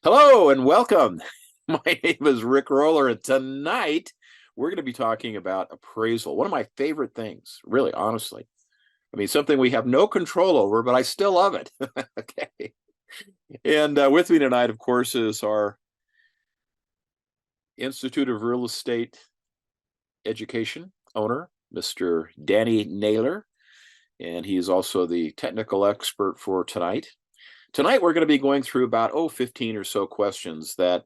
Hello and welcome. My name is Rick Roller, and tonight we're going to be talking about appraisal. One of my favorite things, really, honestly. I mean, something we have no control over, but I still love it. Okay. And with me tonight, of course, is our Institute of Real Estate Education owner, Mr. Danny Naylor, and he is also the technical expert for tonight. Tonight, we're going to be going through about, 15 or so questions that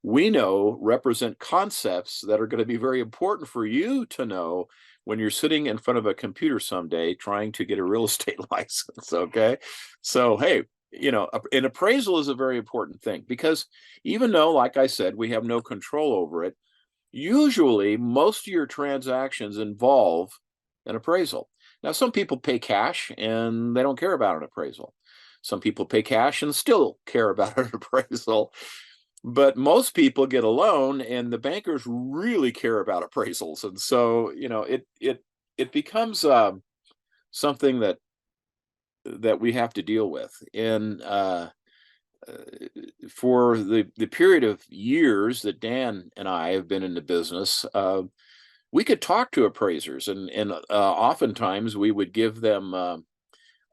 we know represent concepts that are going to be very important for you to know when you're sitting in front of a computer someday trying to get a real estate license. Okay. So, hey, an appraisal is a very important thing because even though, like I said, we have no control over it, usually most of your transactions involve an appraisal. Now, some people pay cash and they don't care about an appraisal. Some people pay cash and still care about an appraisal. But most people get a loan and the bankers really care about appraisals. And so, it becomes something that we have to deal with. And for the period of years that Dan and I have been in the business, we could talk to appraisers, and oftentimes we would give them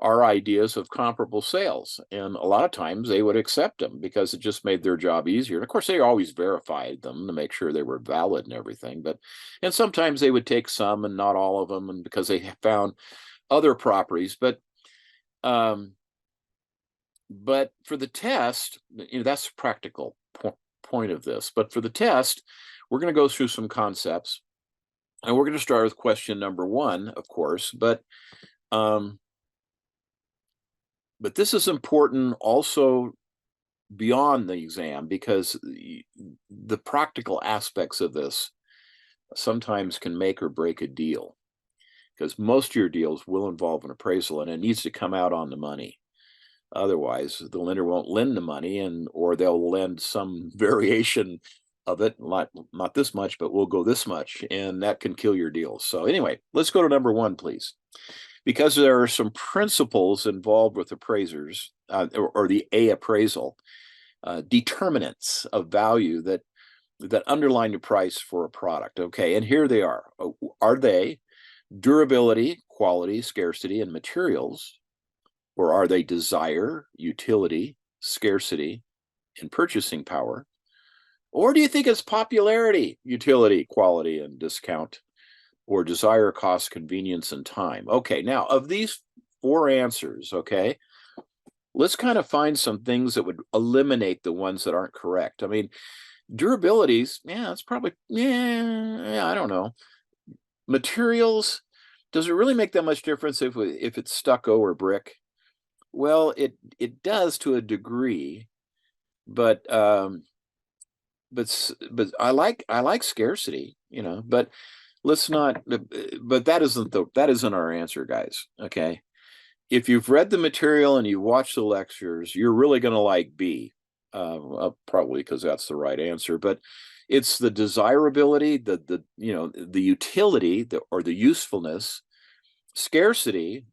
our ideas of comparable sales, and a lot of times they would accept them because it just made their job easier. And of course, they always verified them to make sure they were valid and everything. And sometimes they would take some and not all of them, and because they found other properties. But for the test, that's the practical point of this. But for the test, we're going to go through some concepts, and we're going to start with question number one, of course. Um, but this is important also beyond the exam because the practical aspects of this sometimes can make or break a deal, because most of your deals will involve an appraisal and it needs to come out on the money. Otherwise, the lender won't lend the money, or they'll lend some variation of it, not this much, but we'll go this much, and that can kill your deal. So anyway, let's go to number one, please. Because there are some principles involved with appraisers, or the appraisal, determinants of value that underline the price for a product. Okay, and here they are. Are they durability, quality, scarcity, and materials? Or are they desire, utility, scarcity, and purchasing power? Or do you think it's popularity, utility, quality, and discount? Or desire, cost, convenience, and time? Okay, now of these four answers, okay, let's kind of find some things that would eliminate the ones that aren't correct. I mean, durabilities, yeah, it's probably, yeah, I don't know. Materials, does it really make that much difference if it's stucco or brick? Well, it does to a degree, but but I like scarcity, but let's not. But that isn't our answer, guys. Okay, if you've read the material and you watch the lectures, you're really going to like B, probably because that's the right answer. But it's the desirability, the utility, or the usefulness. Scarcity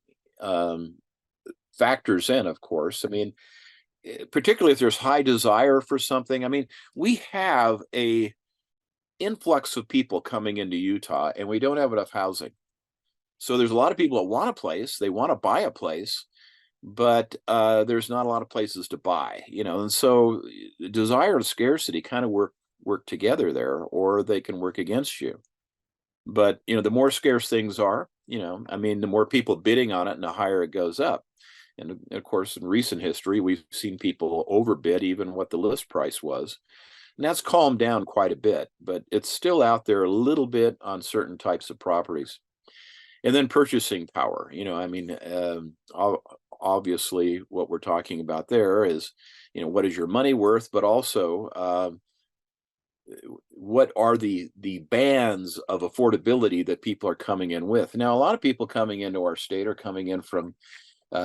factors in, of course. I mean, particularly if there's high desire for something. I mean, we have a influx of people coming into Utah, and we don't have enough housing. So there's a lot of people that want a place, they want to buy a place, but there's not a lot of places to buy, and so desire and scarcity kind of work together there, or they can work against you. But the more scarce things are, I mean, the more people bidding on it and the higher it goes up. And of course, in recent history, we've seen people overbid even what the list price was. And that's calmed down quite a bit, but it's still out there a little bit on certain types of properties. And then purchasing power, I mean, obviously what we're talking about there is, what is your money worth, but also what are the bands of affordability that people are coming in with. Now, a lot of people coming into our state are coming in from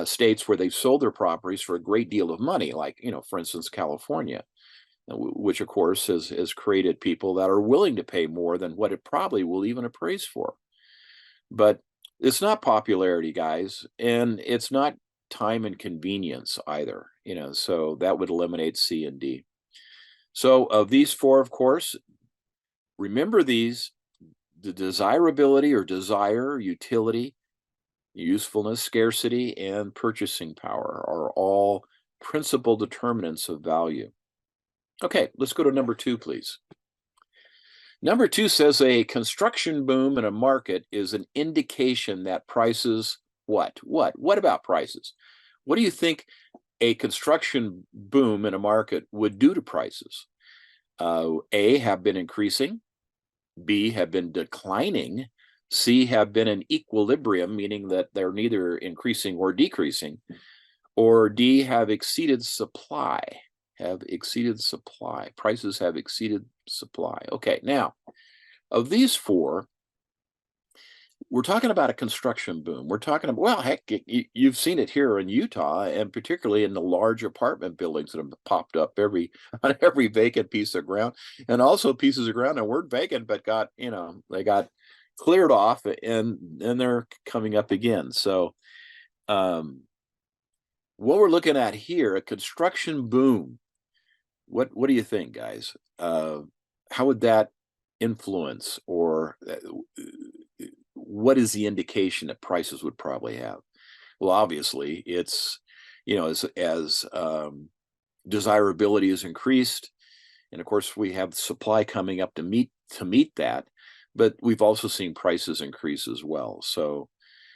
states where they've sold their properties for a great deal of money, like, for instance, California, which of course has created people that are willing to pay more than what it probably will even appraise for. But it's not popularity, guys, and it's not time and convenience either, so that would eliminate C and D. So of these four, of course, remember these: the desirability or desire, utility, usefulness, scarcity, and purchasing power are all principal determinants of value. Okay, let's go to number two, please. Number two says a construction boom in a market is an indication that prices, what about prices? What do you think a construction boom in a market would do to prices? A, have been increasing, B, have been declining, C, have been in equilibrium, meaning that they're neither increasing or decreasing, or D, have exceeded supply. Have exceeded supply. Prices have exceeded supply. Okay, now, of these four, we're talking about a construction boom. We're talking about, well, heck, you've seen it here in Utah, and particularly in the large apartment buildings that have popped up on every vacant piece of ground, and also pieces of ground that weren't vacant but got, they got cleared off, and they're coming up again. So, what we're looking at here, a construction boom. What do you think, guys? How would that influence, or what is the indication that prices would probably have? Well, obviously, it's as desirability is increased, and of course we have supply coming up to meet that, but we've also seen prices increase as well. So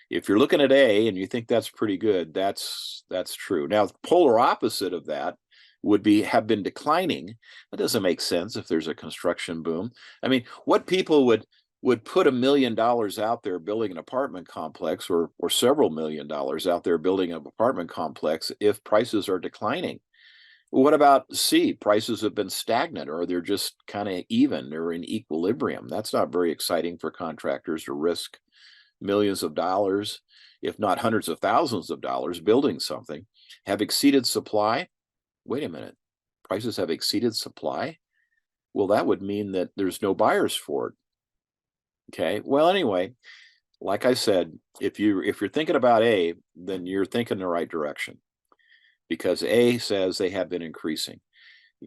if you're looking at A and you think that's pretty good, that's true. Now, the polar opposite of that would be have been declining. That doesn't make sense if there's a construction boom. I mean, what people would put $1 million out there building an apartment complex, or several $1 million out there building an apartment complex, if prices are declining? What about C? Prices have been stagnant, or they're just kind of even or in equilibrium. That's not very exciting for contractors to risk millions of dollars, if not hundreds of thousands of dollars, building something. Have exceeded supply. Wait a minute. Prices have exceeded supply? Well, that would mean that there's no buyers for it. Okay. Well, anyway, like I said, if you're thinking about A, then you're thinking the right direction, because A says they have been increasing.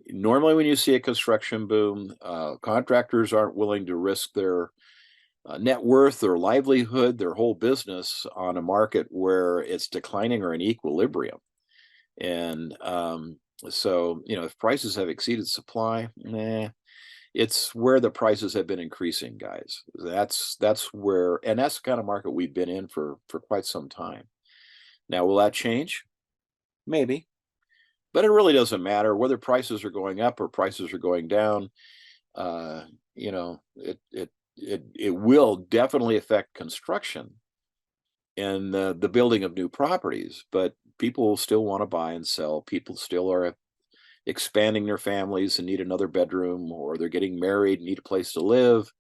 Normally, when you see a construction boom, contractors aren't willing to risk their net worth, their livelihood, their whole business on a market where it's declining or in equilibrium. And so, if prices have exceeded supply, it's where the prices have been increasing, guys. That's where, and that's the kind of market we've been in for quite some time. Now, will that change? Maybe, but it really doesn't matter whether prices are going up or prices are going down. It will definitely affect construction and the building of new properties, but people still want to buy and sell. People still are expanding their families and need another bedroom, or they're getting married and need a place to live,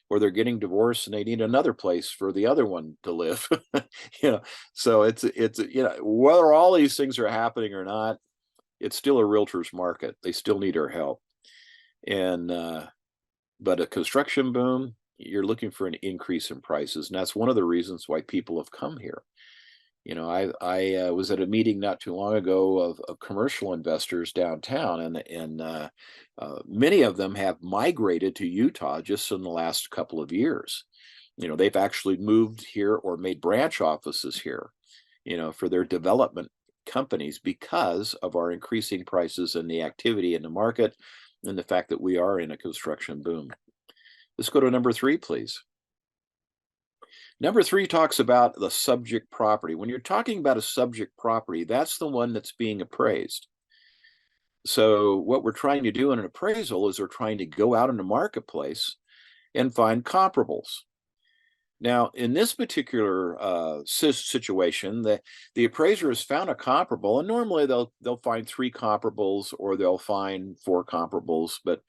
or they're getting divorced and they need another place for the other one to live. So it's whether all these things are happening or not, it's still a realtor's market. They still need our help. And but a construction boom, you're looking for an increase in prices, and that's one of the reasons why people have come here. I was at a meeting not too long ago of commercial investors downtown, and many of them have migrated to Utah just in the last couple of years. They've actually moved here or made branch offices here, for their development companies, because of our increasing prices and the activity in the market, and the fact that we are in a construction boom. Let's go to number three, please. Number three talks about the subject property. When you're talking about a subject property, that's the one that's being appraised. So what we're trying to do in an appraisal is we're trying to go out in the marketplace and find comparables. Now, in this particular situation, the appraiser has found a comparable, and normally they'll find 3 comparables, or they'll find 4 comparables, but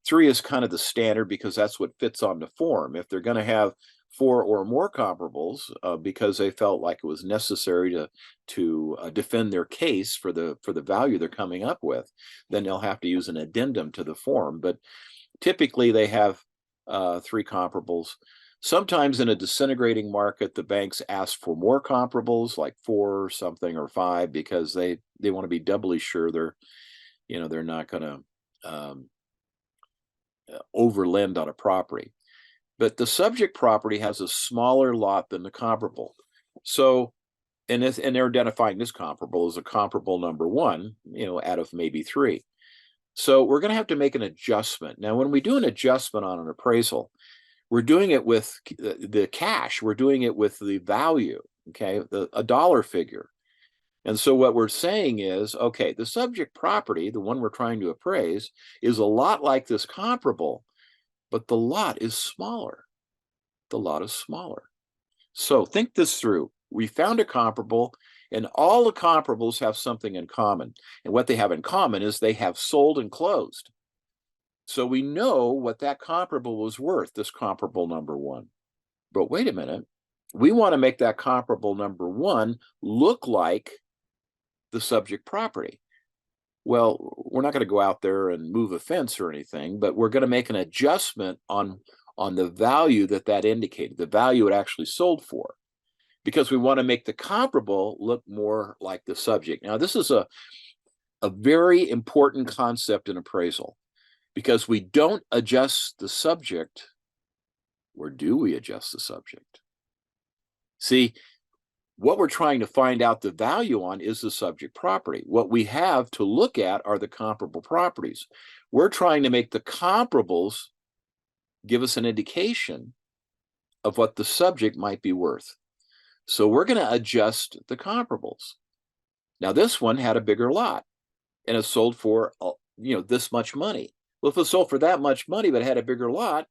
3 is kind of the standard because that's what fits on the form. If they're going to have 4 or more comparables, because they felt like it was necessary to defend their case for the value they're coming up with, then they'll have to use an addendum to the form. But typically, they have 3 comparables. Sometimes in a disintegrating market, the banks ask for more comparables, like 4 or something, or 5, because they want to be doubly sure they're not going to um, overlend on a property. But the subject property has a smaller lot than the comparable. So, and they're identifying this comparable as a comparable number one, out of maybe three. So we're going to have to make an adjustment. Now, when we do an adjustment on an appraisal, we're doing it with the cash. We're doing it with the value, okay, a dollar figure. And so what we're saying is, okay, the subject property, the one we're trying to appraise, is a lot like this comparable, but the lot is smaller. The lot is smaller. So think this through. We found a comparable, and all the comparables have something in common. And what they have in common is they have sold and closed. So we know what that comparable was worth, this comparable number one. But wait a minute. We want to make that comparable number one look like the subject property. Well, we're not going to go out there and move a fence or anything, but we're going to make an adjustment on the value that indicated, the value it actually sold for, because we want to make the comparable look more like the subject. Now, this is a very important concept in appraisal, because we don't adjust the subject, or do we adjust the subject? See, what we're trying to find out the value on is the subject property. What we have to look at are the comparable properties. We're trying to make the comparables give us an indication of what the subject might be worth. So we're going to adjust the comparables. Now, this one had a bigger lot, and it sold for this much money. Well, if it sold for that much money but had a bigger lot,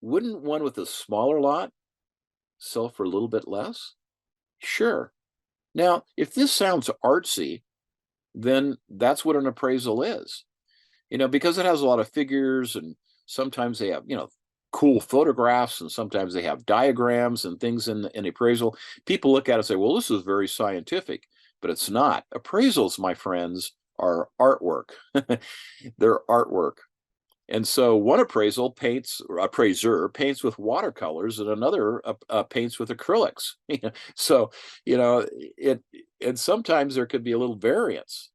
wouldn't one with a smaller lot sell for a little bit less? Sure. Now, if this sounds artsy, then that's what an appraisal is. Because it has a lot of figures, and sometimes they have, cool photographs, and sometimes they have diagrams and things in appraisal. People look at it and say, well, this is very scientific, but it's not. Appraisals, my friends, are artwork. They're artwork. And so one appraiser paints with watercolors, and another paints with acrylics. So, and sometimes there could be a little variance.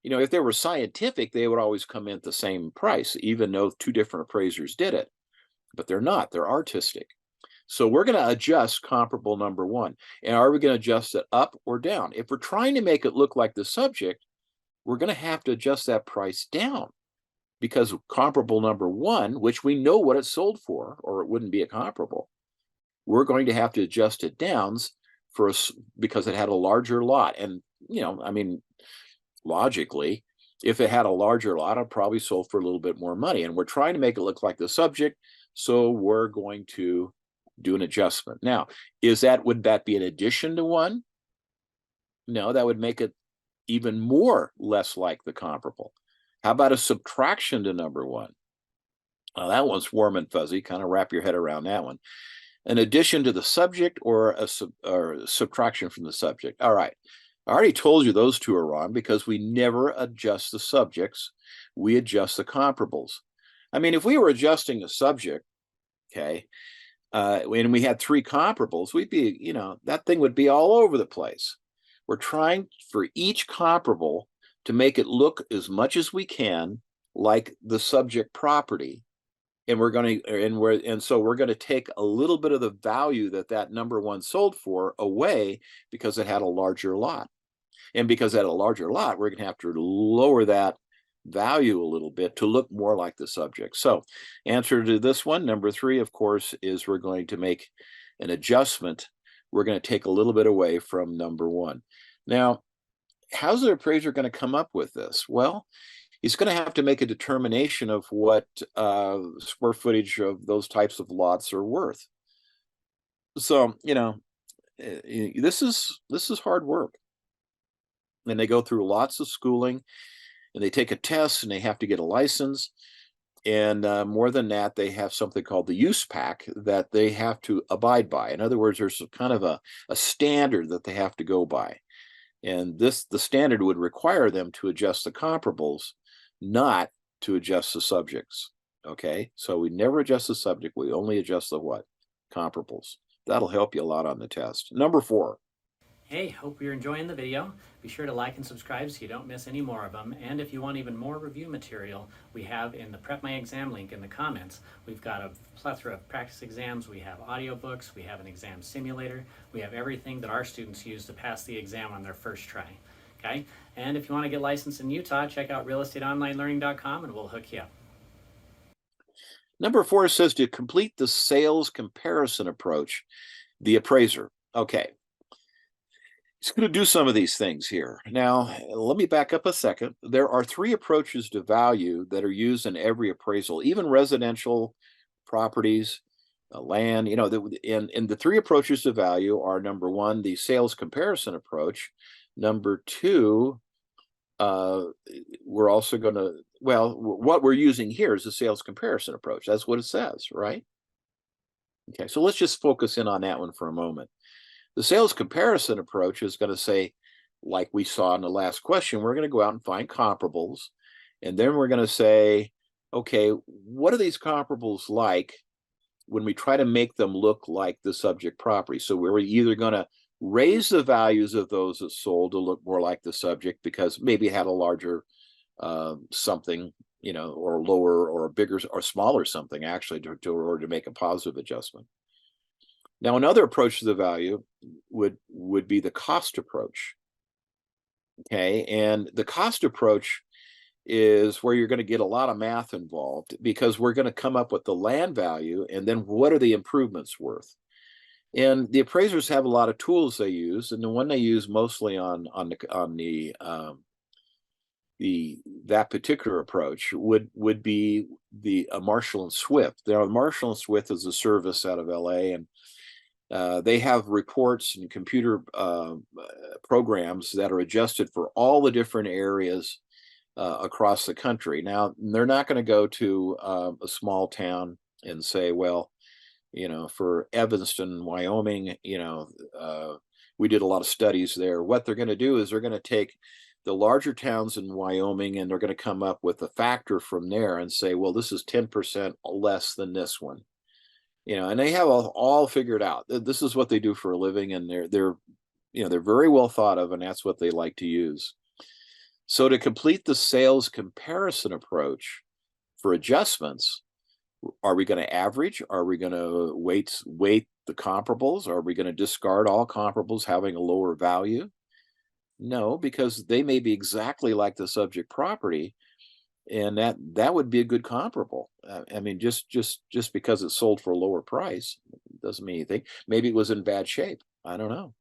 If they were scientific, they would always come in at the same price, even though two different appraisers did it. But they're not, they're artistic. So we're going to adjust comparable number one. And are we going to adjust it up or down? If we're trying to make it look like the subject, we're going to have to adjust that price down, because comparable number one, which we know what it sold for, or it wouldn't be a comparable, we're going to have to adjust it down because it had a larger lot. And, logically, if it had a larger lot, it probably sold for a little bit more money. And we're trying to make it look like the subject, so we're going to do an adjustment. Now, would that be an addition to one? No, that would make it even more less like the comparable. How about a subtraction to number one? Well, that one's warm and fuzzy. Kind of wrap your head around that one. An addition to the subject, or a subtraction from the subject? All right. I already told you those two are wrong, because we never adjust the subjects. We adjust the comparables. I mean, if we were adjusting the subject, okay, and we had three comparables, we'd be, that thing would be all over the place. We're trying for each comparable to make it look as much as we can like the subject property. And so we're going to take a little bit of the value that number one sold for away, because it had a larger lot. And because it had a larger lot, we're going to have to lower that value a little bit to look more like the subject. So answer to this one, number three, of course, is we're going to make an adjustment. We're going to take a little bit away from number one. Now, how's the appraiser going to come up with this? Well, he's going to have to make a determination of what square footage of those types of lots are worth. So, this is hard work. And they go through lots of schooling, and they take a test, and they have to get a license. And more than that, they have something called the use pack that they have to abide by. In other words, there's kind of a standard that they have to go by. And the standard would require them to adjust the comparables, not to adjust the subjects. Okay, so we never adjust the subject. We only adjust the what? Comparables. That'll help you a lot on the test. Number four. Hey, hope you're enjoying the video. Be sure to like and subscribe so you don't miss any more of them. And if you want even more review material, we have in the Prep My Exam link in the comments, we've got a plethora of practice exams, we have audiobooks, we have an exam simulator, we have everything that our students use to pass the exam on their first try. Okay? And if you want to get licensed in Utah, check out realestateonlinelearning.com and we'll hook you up. Number 4 says to complete the sales comparison approach, the appraiser. Okay. It's going to do some of these things here. Now, let me back up a second. There are 3 approaches to value that are used in every appraisal, even residential properties, land, and the 3 approaches to value are: number 1, the sales comparison approach. Number 2, we're also going to, what we're using here is the sales comparison approach. That's what it says, right? Okay, so let's just focus in on that one for a moment. The sales comparison approach is going to say, like we saw in the last question, we're going to go out and find comparables. And then we're going to say, okay, what are these comparables like when we try to make them look like the subject property? So we're either going to raise the values of those that sold to look more like the subject because maybe it had a larger something, or lower or bigger or smaller something actually in order to make a positive adjustment. Now, another approach to the value would be the cost approach. Okay, and the cost approach is where you're going to get a lot of math involved because we're going to come up with the land value and then what are the improvements worth. And the appraisers have a lot of tools they use, and the one they use mostly on that particular approach would be the Marshall and Swift. Now, Marshall and Swift is a service out of LA, and they have reports and computer programs that are adjusted for all the different areas across the country. Now, they're not going to go to a small town and say, well, for Evanston, Wyoming, we did a lot of studies there. What they're going to do is they're going to take the larger towns in Wyoming and they're going to come up with a factor from there and say, well, this is 10% less than this one. And they have all figured out. This is what they do for a living, and they're very well thought of, and that's what they like to use. So to complete the sales comparison approach for adjustments, are we going to average? Are we going to weight the comparables? Are we going to discard all comparables having a lower value? No, because they may be exactly like the subject property, and that would be a good comparable. I mean, just because it sold for a lower price doesn't mean anything. Maybe it was in bad shape. I don't know.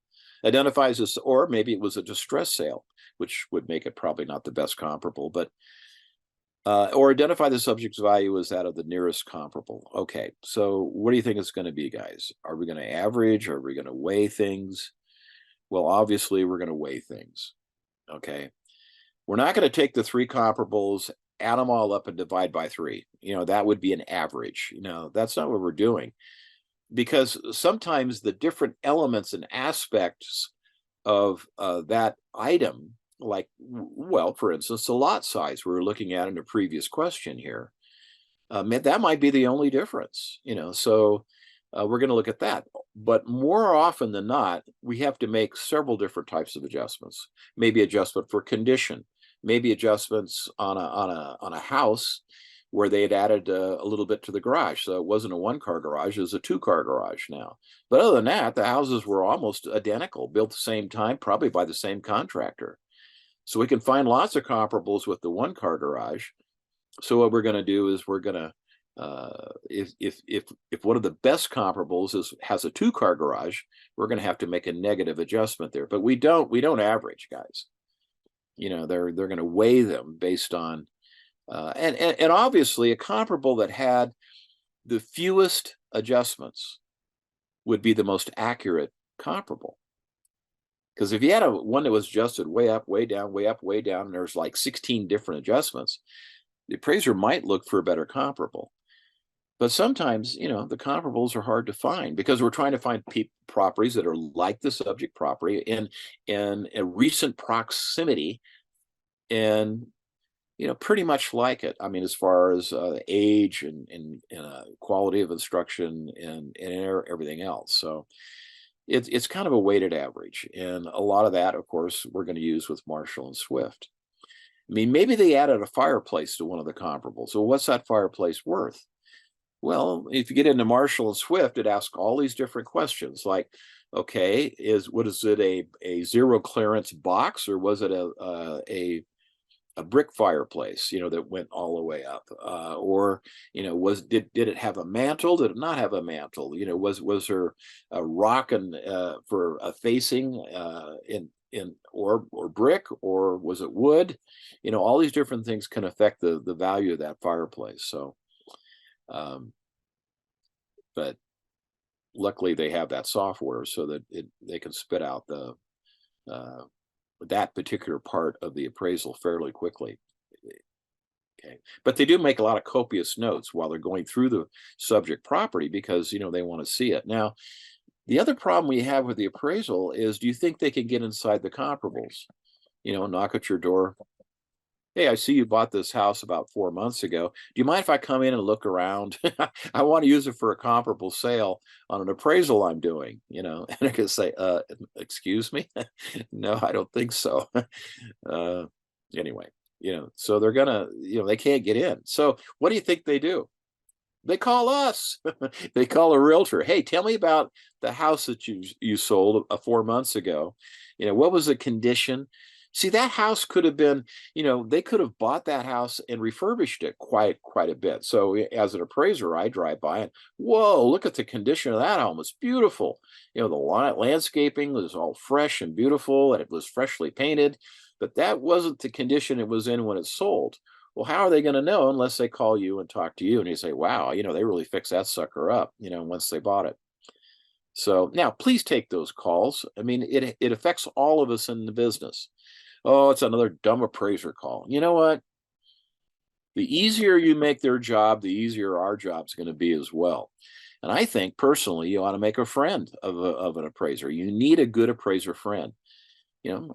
Identifies as, or maybe it was a distress sale, which would make it probably not the best comparable, but or identify the subject's value as that of the nearest comparable. Okay, so what do you think it's going to be, guys? Are we going to average? Are we going to weigh things? Well, obviously, we're going to weigh things. Okay. We're not going to take the 3 comparables, add them all up and divide by 3. That would be an average. That's not what we're doing, because sometimes the different elements and aspects of that item, like, well, for instance, the lot size we were looking at in a previous question here, that might be the only difference, so we're going to look at that. But more often than not, we have to make several different types of adjustments. Maybe adjustment for condition, maybe adjustments on a house where they had added a little bit to the garage. So it wasn't a 1-car garage, it was a 2-car garage now. But other than that, the houses were almost identical, built the same time, probably by the same contractor. So we can find lots of comparables with the 1-car garage. So what we're going to do is we're going to if one of the best comparables has a 2-car garage, we're going to have to make a negative adjustment there. But we don't average, guys. They're going to weigh them based on and obviously a comparable that had the fewest adjustments would be the most accurate comparable. Because if you had one that was adjusted way up, way down, way up, way down, and there's like 16 different adjustments, the appraiser might look for a better comparable. But sometimes, the comparables are hard to find because we're trying to find properties that are like the subject property in a recent proximity and, pretty much like it. I mean, as far as age and quality of instruction and everything else. So it's kind of a weighted average, and a lot of that, of course, we're going to use with Marshall and Swift. I mean, maybe they added a fireplace to one of the comparables. So what's that fireplace worth? Well, if you get into Marshall and Swift, it asks all these different questions like, okay, is it a zero clearance box, or was it a brick fireplace, that went all the way up, or was did it have a mantle? Did it not have a mantle? Was there a rock and for a facing in or brick, or was it wood? All these different things can affect the value of that fireplace. So, um, but luckily they have that software so that they can spit out uh, that particular part of the appraisal fairly quickly. Okay. But they do make a lot of copious notes while they're going through the subject property because, they want to see it. Now, the other problem we have with the appraisal is, do you think they can get inside the comparables? Knock at your door. Hey, I see you bought this house about 4 months ago. Do you mind if I come in and look around? I want to use it for a comparable sale on an appraisal I'm doing, and I can say, excuse me? No, I don't think so. uh, anyway, so they're gonna, they can't get in. So what do you think they do? They call us. They call a realtor. Hey, tell me about the house that you sold 4 months ago. What was the condition? See, that house could have been, they could have bought that house and refurbished it quite a bit. So as an appraiser, I drive by and, whoa, look at the condition of that home. It's beautiful. The landscaping was all fresh and beautiful, and it was freshly painted, but that wasn't the condition it was in when it sold. Well, how are they going to know unless they call you and talk to you and you say, wow, they really fixed that sucker up, once they bought it. So now please take those calls. I mean, it affects all of us in the business. Oh, it's another dumb appraiser call. You know what? The easier you make their job, the easier our job's going to be as well. And I think personally, you ought to make a friend of an appraiser. You need a good appraiser friend.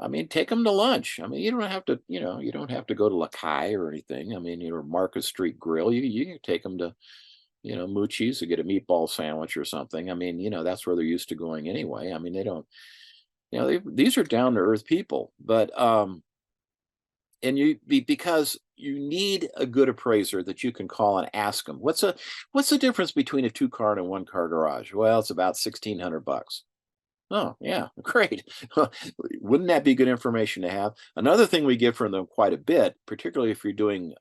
I mean, take them to lunch. I mean, you don't have to, you don't have to go to Lakai or anything. I mean, Market Street Grill. You can take them to, Moochie's to get a meatball sandwich or something. I mean, that's where they're used to going anyway. I mean, they don't, these are down to earth people, but and because you need a good appraiser that you can call and ask them, what's the difference between a 2-car and a 1-car garage? Well, it's about $1,600. Oh, yeah, great. Wouldn't that be good information to have? Another thing we get from them quite a bit, particularly if you're doing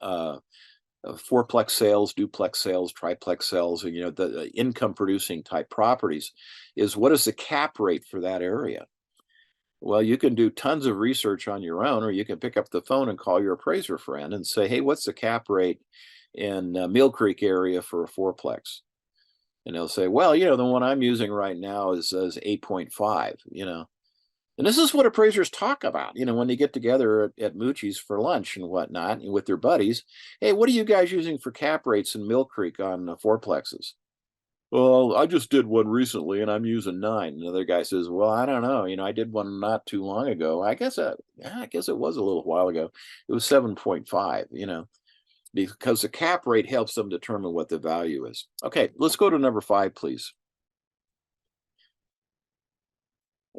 fourplex sales, duplex sales, triplex sales, and the income producing type properties, is what is the cap rate for that area? Well, you can do tons of research on your own, or you can pick up the phone and call your appraiser friend and say, hey, what's the cap rate in Mill Creek area for a fourplex? And they'll say, well, the one I'm using right now is 8.5, And this is what appraisers talk about, when they get together at Moochie's for lunch and whatnot and with their buddies. Hey, what are you guys using for cap rates in Mill Creek on fourplexes? Well, I just did one recently and I'm using 9. Another guy says, well, I don't know. I did one not too long ago. I guess it was a little while ago. It was 7.5, because the cap rate helps them determine what the value is. Okay, let's go to number 5, please.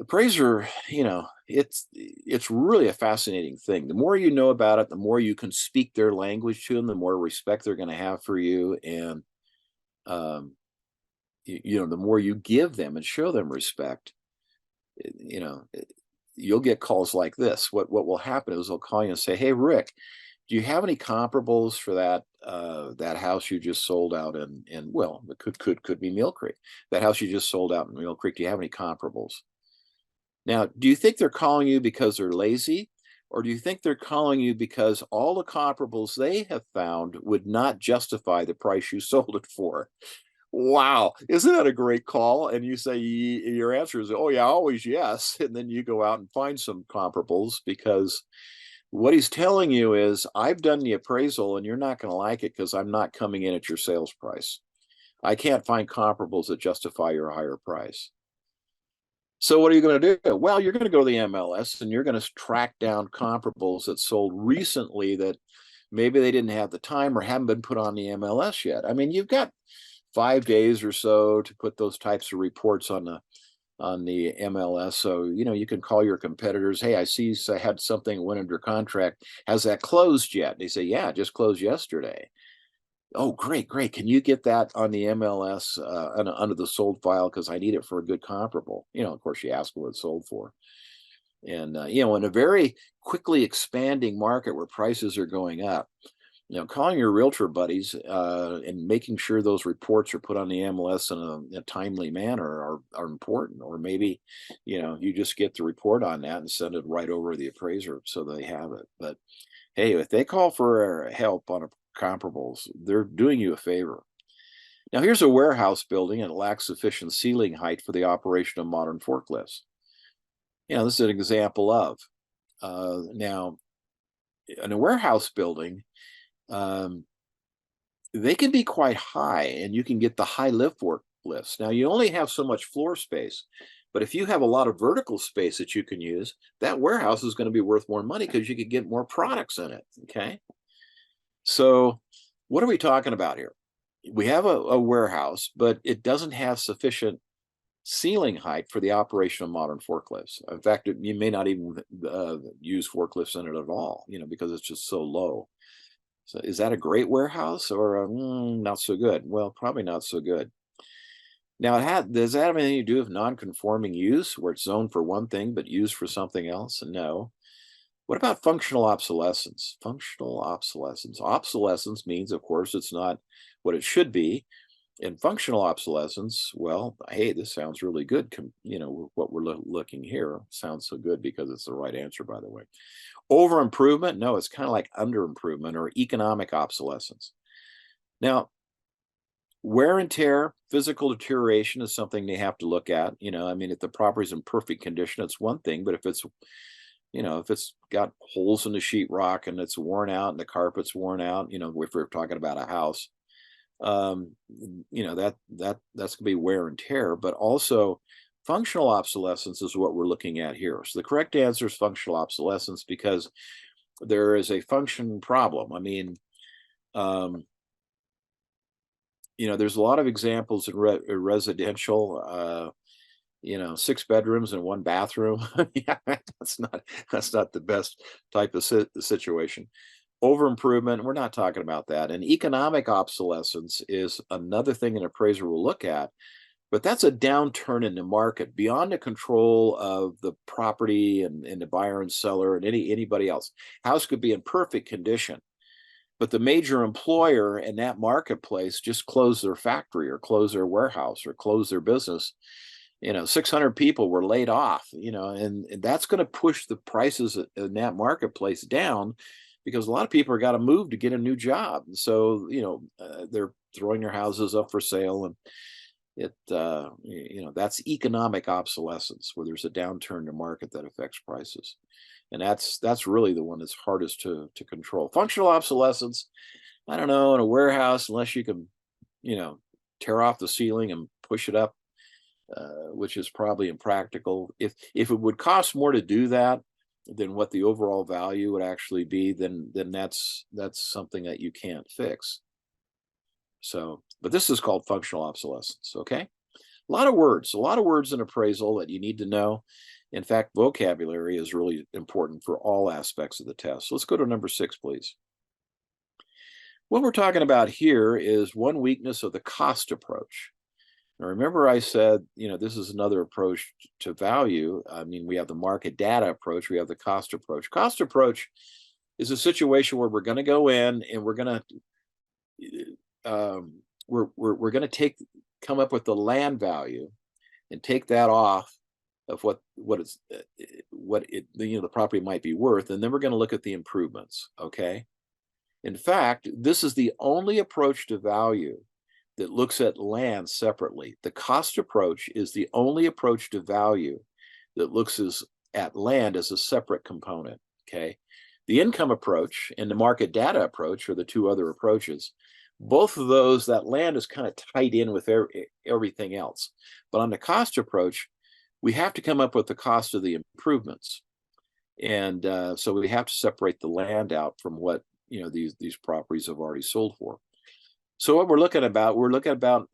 Appraiser, it's really a fascinating thing. The more you know about it, the more you can speak their language to them, the more respect they're going to have for you, and um, the more you give them and show them respect, you know, you'll get calls like this. What will happen is they'll call you and say, "Hey, Rick, do you have any comparables for that house you just sold out in well, it could be Mill Creek. That house you just sold out in Mill Creek. Do you have any comparables?" Now, do you think they're calling you because they're lazy? Or do you think they're calling you because all the comparables they have found would not justify the price you sold it for? Wow, isn't that a great call? And you say your answer is, oh yeah, always yes. And then you go out and find some comparables because what he's telling you is, I've done the appraisal and you're not going to like it because I'm not coming in at your sales price. I can't find comparables that justify your higher price. So what are you going to do? Well, you're going to go to the MLS and you're going to track down comparables that sold recently that maybe they didn't have the time or haven't been put on the MLS yet. I mean, you've got 5 days or so to put those types of reports on on the MLS. So, you can call your competitors. Hey, I had something went under contract. Has that closed yet? They say, yeah, it just closed yesterday. Oh, great, great. Can you get that on the MLS under the sold file? Because I need it for a good comparable. Of course, you ask what it's sold for. And, in a very quickly expanding market where prices are going up, calling your realtor buddies and making sure those reports are put on the MLS in a timely manner are important. Or maybe, you just get the report on that and send it right over to the appraiser so they have it. But hey, if they call for help on comparables, they're doing you a favor. Now, here's a warehouse building and it lacks sufficient ceiling height for the operation of modern forklifts. This is an example of. Now, in a warehouse building, um, they can be quite high and you can get the high lift forklifts. Now, you only have so much floor space, but if you have a lot of vertical space that you can use, that warehouse is going to be worth more money because you could get more products in it. Okay. So, what are we talking about here? We have a warehouse, but it doesn't have sufficient ceiling height for the operation of modern forklifts. In fact, you may not even use forklifts in it at all, because it's just so low. So is that a great warehouse or not so good? Well, probably not so good. Now, does that have anything to do with non-conforming use, where it's zoned for one thing but used for something else? No. What about functional obsolescence? Functional obsolescence. Obsolescence means, of course, it's not what it should be. And functional obsolescence, well, hey, this sounds really good. What we're looking here sounds so good because it's the right answer, by the way. Over improvement, no, it's kind of like under improvement or economic obsolescence. Now, wear and tear, physical deterioration is something they have to look at. I mean, if the property's in perfect condition, it's one thing, but if it's got holes in the sheetrock and it's worn out and the carpet's worn out, if we're talking about a house, that's gonna be wear and tear, but also functional obsolescence is what we're looking at here. So the correct answer is functional obsolescence because there is a function problem. I mean, um, there's a lot of examples in residential, 6 bedrooms and 1 bathroom. Yeah, that's not the best type of situation. Over improvement, we're not talking about that. And economic obsolescence is another thing an appraiser will look at, but that's a downturn in the market beyond the control of the property and the buyer and seller and anybody else. House could be in perfect condition, but the major employer in that marketplace just closed their factory or closed their warehouse or closed their business. 600 people were laid off, and that's going to push the prices in that marketplace down because a lot of people are got to move to get a new job. And so, they're throwing their houses up for sale, and that's economic obsolescence where there's a downturn in the market that affects prices. And that's really the one that's hardest to control. Functional obsolescence, I don't know, in a warehouse, unless you can, tear off the ceiling and push it up, which is probably impractical. If it would cost more to do that than what the overall value would actually be, then that's something that you can't fix. So, but this is called functional obsolescence. Okay, a lot of words in appraisal that you need to know. In fact, vocabulary is really important for all aspects of the test. So let's go to number 6, please. What we're talking about here is one weakness of the cost approach. Now, remember I said, this is another approach to value. I mean, we have the market data approach, we have the cost approach. Cost approach is a situation where we're going to go in and we're going to we're going to come up with the land value and take that off of what the property might be worth, and then we're going to look at the improvements. Okay. In fact, this is the only approach to value that looks at land separately. The cost approach is the only approach to value that looks at land as a separate component. Okay. The income approach and the market data approach are the two other approaches. Both of those, that land is kind of tied in with everything else. But on the cost approach, we have to come up with the cost of the improvements. And so we have to separate the land out from what these properties have already sold for. So what we're looking about, we're looking at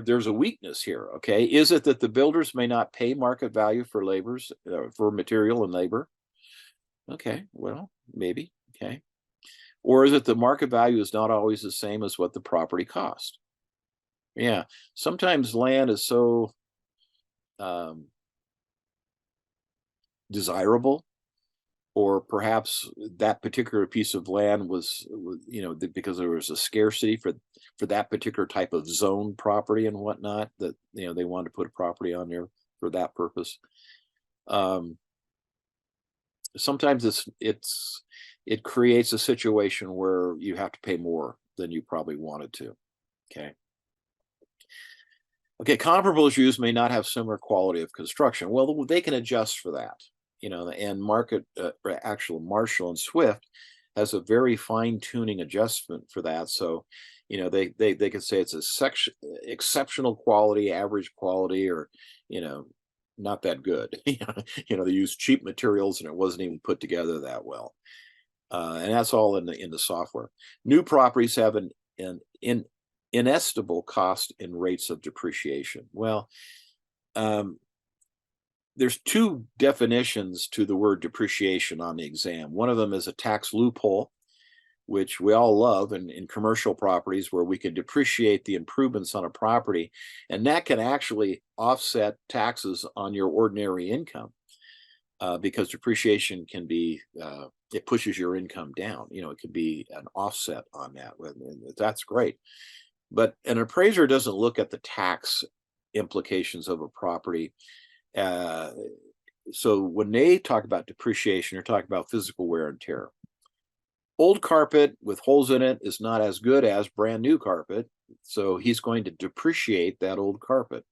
there's a weakness here. Okay, is it that the builders may not pay market value for labors for material and labor? Okay, well, maybe. Okay, or is it the market value is not always the same as what the property cost? Yeah, sometimes land is so um, desirable, or perhaps that particular piece of land was because there was a scarcity for that particular type of zone property and whatnot, that they wanted to put a property on there for that purpose. um Sometimes it creates a situation where you have to pay more than you probably wanted to. Okay. Okay, comparables used may not have similar quality of construction. Well, they can adjust for that, and or actual Marshall and Swift has a very fine tuning adjustment for that. So, they could say it's a section exceptional quality, average quality, or you know, not that good. They use cheap materials and it wasn't even put together that well. And that's all in the software. New properties have an inestimable cost in rates of depreciation. Well, um, there's two definitions to the word depreciation on the exam. One of them is a tax loophole, which we all love in commercial properties, where we can depreciate the improvements on a property, and that can actually offset taxes on your ordinary income, because depreciation can be it pushes your income down. It could be an offset on that. And that's great. But an appraiser doesn't look at the tax implications of a property. Uh, so when they talk about depreciation, they're talking about physical wear and tear. Old carpet with holes in it is not as good as brand new carpet. So he's going to depreciate that old carpet.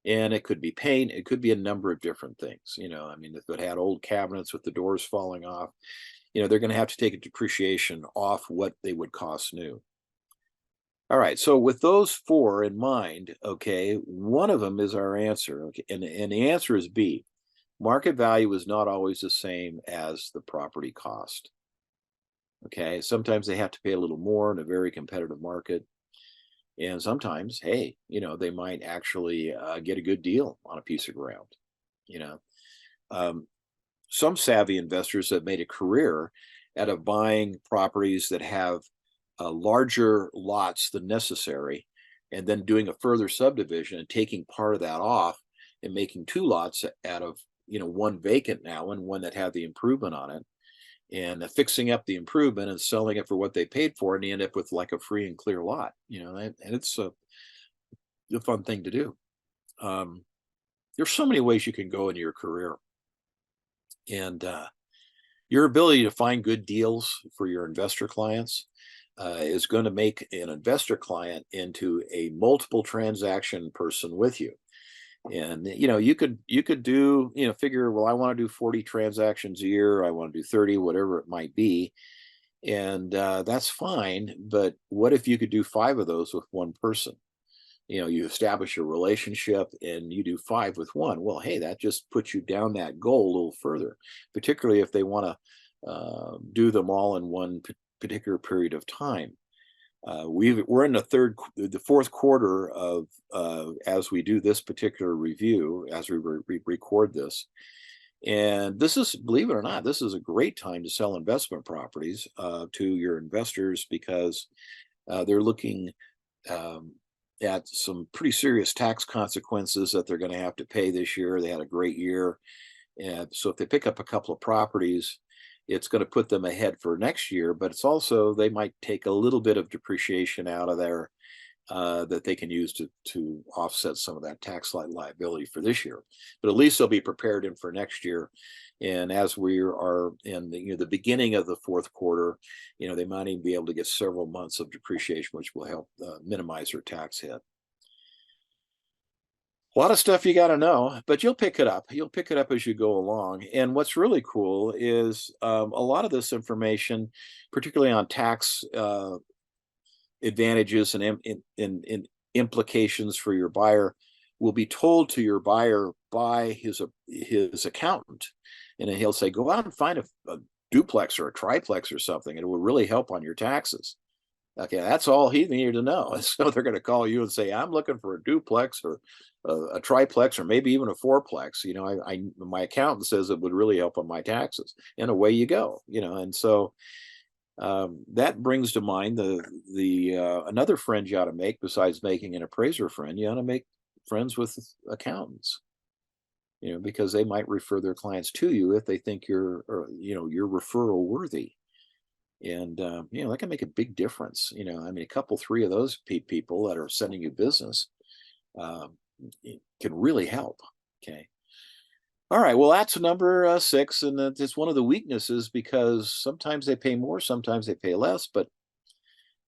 And it could be paint, it could be a number of different things. I mean, if it had old cabinets with the doors falling off, they're going to have to take a depreciation off what they would cost new. All right, so with those four in mind, okay, one of them is our answer. Okay, and the answer is B. Market value is not always the same as the property cost. Okay, sometimes they have to pay a little more in a very competitive market. And sometimes, hey, they might actually get a good deal on a piece of ground. You know, um, some savvy investors have made a career out of buying properties that have larger lots than necessary, and then doing a further subdivision and taking part of that off and making two lots out of one vacant now and one that had the improvement on it, and fixing up the improvement and selling it for what they paid for, and you end up with like a free and clear lot. And it's a fun thing to do. Um, there's so many ways you can go in your career, and your ability to find good deals for your investor clients is going to make an investor client into a multiple transaction person with you. And you could do, figure, well, I want to do 40 transactions a year, I want to do 30, whatever it might be. And that's fine. But what if you could do five of those with one person? You establish a relationship and you do five with one. Well, hey, that just puts you down that goal a little further, particularly if they want to do them all in one particular period of time. We're in the fourth quarter of as we do this particular review, as we record this. And this is, believe it or not, this is a great time to sell investment properties to your investors, because they're looking um, at some pretty serious tax consequences that they're going to have to pay this year. They had a great year. And so if they pick up a couple of properties, it's going to put them ahead for next year, but it's also, they might take a little bit of depreciation out of there that they can use to offset some of that tax liability for this year. But at least they'll be prepared in for next year. And as we are in the beginning of the fourth quarter, they might even be able to get several months of depreciation, which will help minimize their tax hit. A lot of stuff you got to know, but you'll pick it up. You'll pick it up as you go along. And what's really cool is a lot of this information, particularly on tax advantages and implications for your buyer, will be told to your buyer by his accountant, and then he'll say, "Go out and find a duplex or a triplex or something, and it will really help on your taxes." Okay, that's all he needed to know. And so they're going to call you and say, "I'm looking for a duplex or a triplex or maybe even a fourplex." My accountant says it would really help on my taxes, and away you go. And so that brings to mind the another friend you ought to make besides making an appraiser friend. You ought to make friends with accountants. Because they might refer their clients to you if they think you're referral worthy. And that can make a big difference. I mean, a couple three of those people that are sending you business um, it can really help. Okay. All right, well, that's number 6, and it's one of the weaknesses because sometimes they pay more, sometimes they pay less. But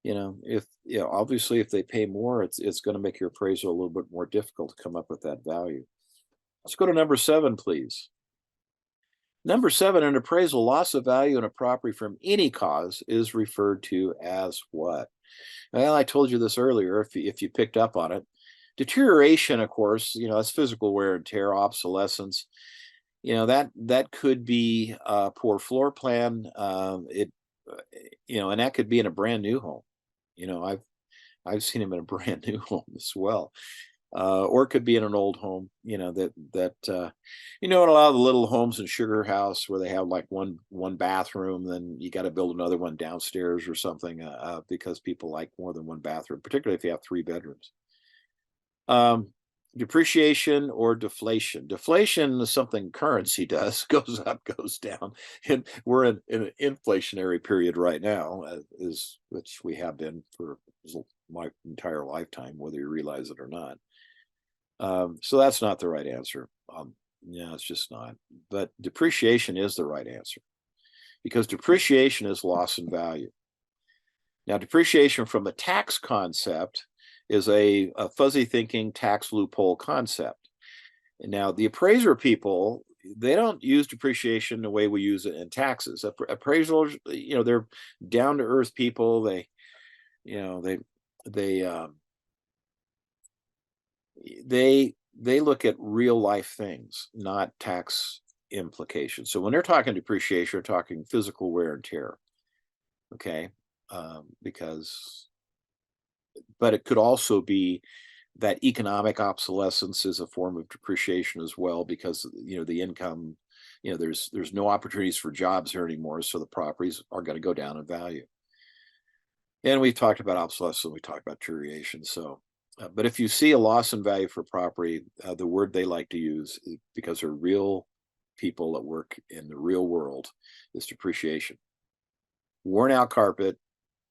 if obviously if they pay more, it's going to make your appraisal a little bit more difficult to come up with that value. Let's go to number 7, please. Number 7, an appraisal loss of value in a property from any cause is referred to as what? Well, I told you this earlier, if you picked up on it. Deterioration, of course, that's physical wear and tear, obsolescence. That could be a poor floor plan. And that could be in a brand new home. I've seen them in a brand new home as well, or it could be in an old home. In a lot of the little homes in Sugar House where they have like one bathroom, then you got to build another one downstairs or something because people like more than one bathroom, particularly if you have 3 bedrooms. Um, Depreciation or deflation. Deflation is something currency does, goes up, goes down. And we're in an inflationary period right now, which we have been for my entire lifetime, whether you realize it or not. So that's not the right answer. Yeah, it's just not. But depreciation is the right answer because depreciation is loss in value. Now, depreciation from a tax concept is a fuzzy thinking tax loophole concept. And now, the appraiser people, they don't use depreciation the way we use it in taxes. Appraisals, they're down to earth people. You know, they they um, they look at real life things, not tax implications. So when they're talking depreciation, they're talking physical wear and tear. Okay, because but it could also be that economic obsolescence is a form of depreciation as well because the income, there's no opportunities for jobs here anymore, so the properties are going to go down in value. And we've talked about obsolescence, we talked about deterioration. So, but if you see a loss in value for property, the word they like to use, because they're real people that work in the real world, is depreciation. Worn out carpet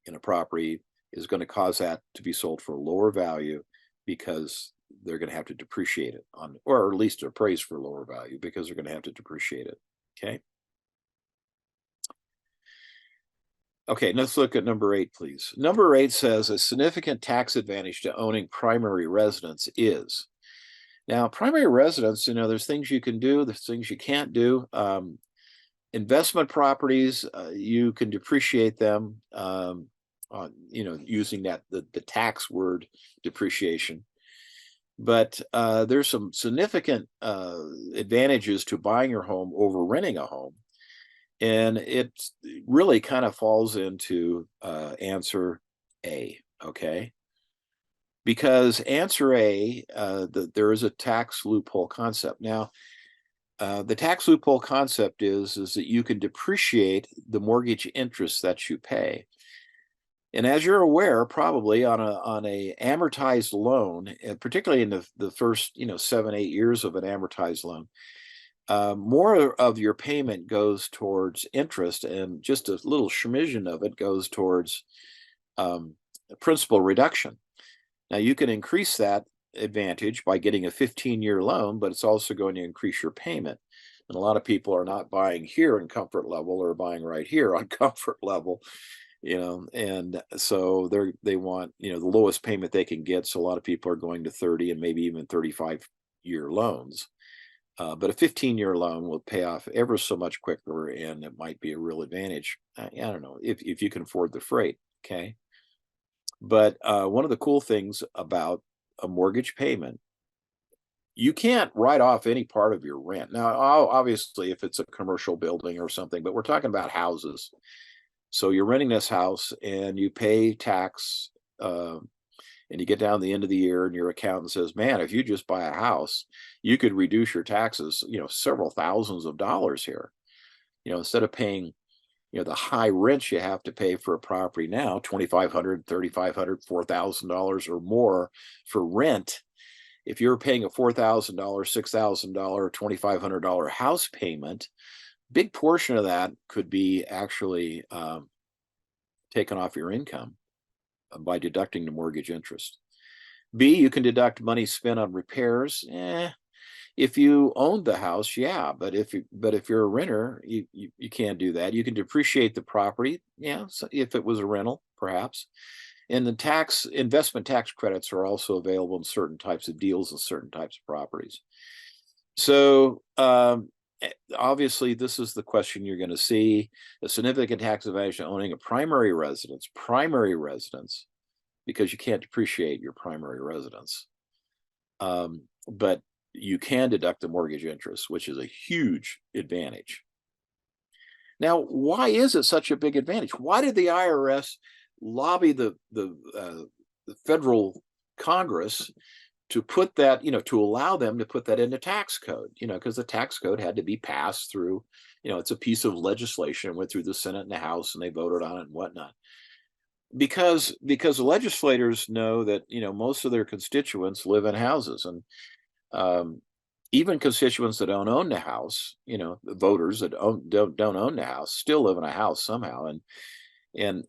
in a property is going to cause that to be sold for a lower value because they're going to have to depreciate it or at least appraise for lower value because they're going to have to depreciate it. Okay. Okay, let's look at number 8, please. Number 8 says a significant tax advantage to owning primary residence is. Now, primary residence, there's things you can do, there's things you can't do. Investment properties, you can depreciate them using the tax word depreciation. But there's some significant advantages to buying your home over renting a home. And it really kind of falls into answer A, okay? Because answer A, there is a tax loophole concept. Now, the tax loophole concept is that you can depreciate the mortgage interest that you pay. And as you're aware, probably on a amortized loan, particularly in the first 7-8 years of an amortized loan, more of your payment goes towards interest, and just a little schmizzen of it goes towards principal reduction. Now, you can increase that advantage by getting a 15-year loan, but it's also going to increase your payment. And a lot of people are not buying here in comfort level or buying right here on comfort level, and so they want, the lowest payment they can get. So a lot of people are going to 30 and maybe even 35-year loans. But a 15-year loan will pay off ever so much quicker, and it might be a real advantage. I don't know if you can afford the freight. Okay. But one of the cool things about a mortgage payment, you can't write off any part of your rent. Now, obviously, if it's a commercial building or something, but we're talking about houses. So you're renting this house and you pay tax, and you get down to the end of the year and your accountant says, man, if you just buy a house, you could reduce your taxes, several thousands of dollars here. Instead of paying, the high rents you have to pay for a property now, 2,500, 3,500, $4,000 or more for rent. If you're paying a $4,000, $6,000, $2,500 house payment, big portion of that could be actually taken off your income by deducting the mortgage interest. B, you can deduct money spent on repairs. If you owned the house, yeah, but if you're a renter, you can't do that. You can depreciate the property, yeah, so if it was a rental, perhaps. And the investment tax credits are also available in certain types of deals and certain types of properties. So obviously, this is the question you're going to see: a significant tax advantage to owning a primary residence, because you can't depreciate your primary residence. But you can deduct the mortgage interest, which is a huge advantage. Now, why is it such a big advantage? Why did the IRS lobby the federal Congress to put that, to allow them to put that in the tax code? Because the tax code had to be passed through, it's a piece of legislation, went through the Senate and the House, and they voted on it and whatnot. Because the legislators know that, most of their constituents live in houses, and even constituents that don't own the house, the voters that don't own the house still live in a house somehow. And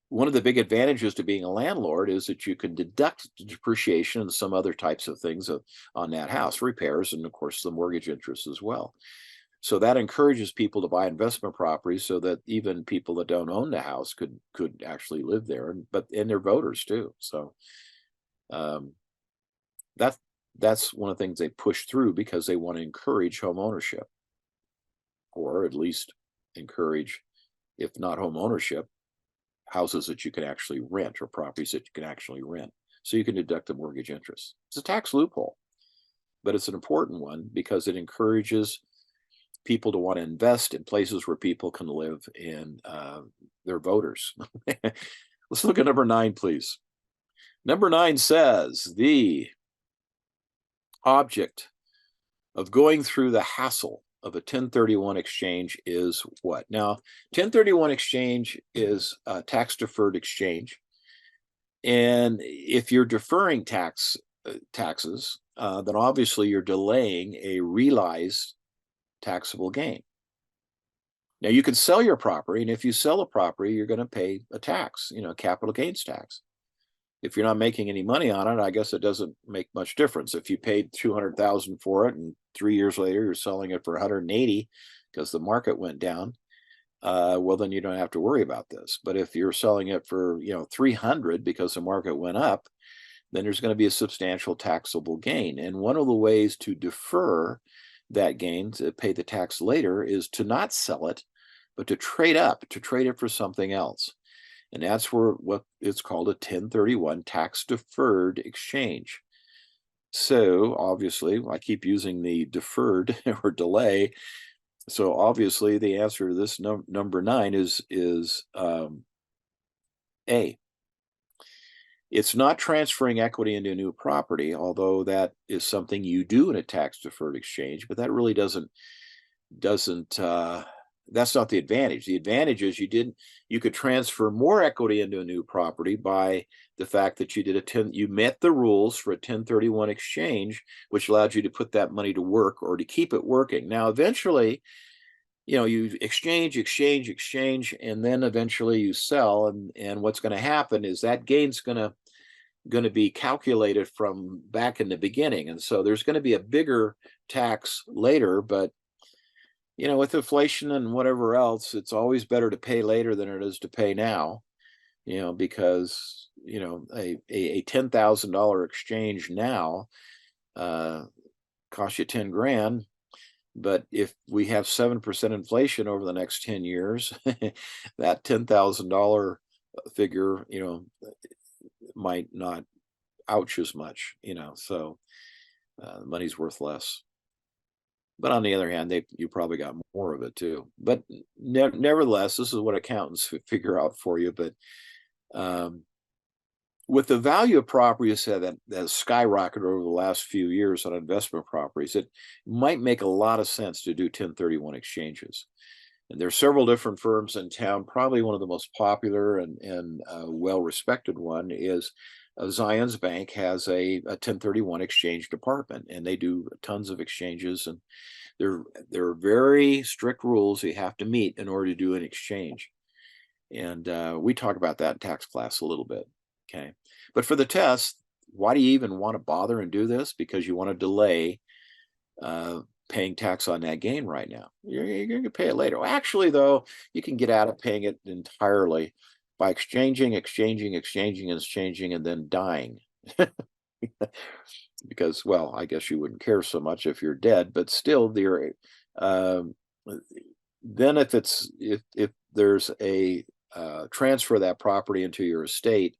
one of the big advantages to being a landlord is that you can deduct depreciation and some other types of things on that house, repairs, and of course the mortgage interest as well. So that encourages people to buy investment properties so that even people that don't own the house could actually live there, and they're voters too. So um, that that's one of the things they push through because they want to encourage home ownership, or at least encourage, if not home ownership, houses that you can actually rent, or properties that you can actually rent. So you can deduct the mortgage interest. It's a tax loophole, but it's an important one because it encourages people to want to invest in places where people can live, and they're voters. Let's look at number 9, please. Number 9 says the object of going through the hassle of a 1031 exchange is what? Now, 1031 exchange is a tax deferred exchange. And if you're deferring taxes, then obviously you're delaying a realized taxable gain. Now, you can sell your property, and if you sell a property, you're going to pay a tax, capital gains tax. If you're not making any money on it, I guess it doesn't make much difference. If you paid 200,000 for it, and 3 years later you're selling it for 180 because the market went down, well, then you don't have to worry about this. But if you're selling it for 300 because the market went up, then there's going to be a substantial taxable gain. And one of the ways to defer that gain, to pay the tax later, is to not sell it, but to trade it for something else. And that's what it's called, a 1031 tax deferred exchange. So obviously, I keep using the deferred or delay. So obviously, the answer to this number 9 is A. It's not transferring equity into a new property, although that is something you do in a tax deferred exchange, but that really doesn't that's not the advantage. The advantage is you could transfer more equity into a new property by the fact that you met the rules for a 1031 exchange, which allowed you to put that money to work or to keep it working. Now, eventually, you exchange, and then eventually you sell, and what's going to happen is that gain's going to be calculated from back in the beginning, and so there's going to be a bigger tax later. But with inflation and whatever else, it's always better to pay later than it is to pay now, because a $10,000 exchange now costs you 10 grand. But if we have 7% inflation over the next 10 years, that $10,000 figure, might not ouch as much, so money's worth less. But on the other hand, you probably got more of it too. But nevertheless, this is what accountants figure out for you. But um, with the value of properties that has skyrocketed over the last few years on investment properties, it might make a lot of sense to do 1031 exchanges. And there are several different firms in town. Probably one of the most popular and well-respected one is Zion's Bank has a 1031 exchange department, and they do tons of exchanges. And there are very strict rules you have to meet in order to do an exchange. And we talk about that in tax class a little bit. Okay. But for the test, why do you even want to bother and do this? Because you want to delay uh, paying tax on that gain right now. You're going to pay it later. Well, actually, though, you can get out of paying it entirely by exchanging, and then dying. Because, well, I guess you wouldn't care so much if you're dead, but still, um, then if there's a transfer of that property into your estate,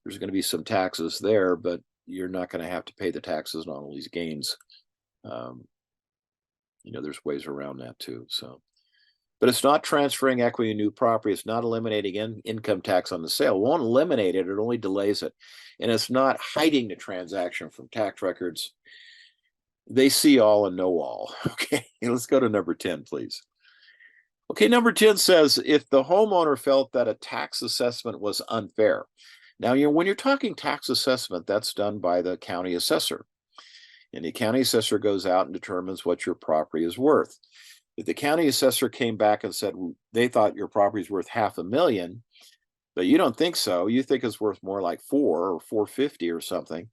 there's going to be some taxes there, but you're not going to have to pay the taxes on all these gains. Um, there's ways around that too. So, but it's not transferring equity in new property. It's not eliminating income tax on the sale. It won't eliminate it. It only delays it. And it's not hiding the transaction from tax records. They see all and know all. Okay, let's go to number 10, please. Okay, number 10 says if the homeowner felt that a tax assessment was unfair. Now, when you're talking tax assessment, that's done by the county assessor. And the county assessor goes out and determines what your property is worth. If the county assessor came back and said they thought your property is worth $500,000, but you don't think so, you think it's worth more like 450 or something,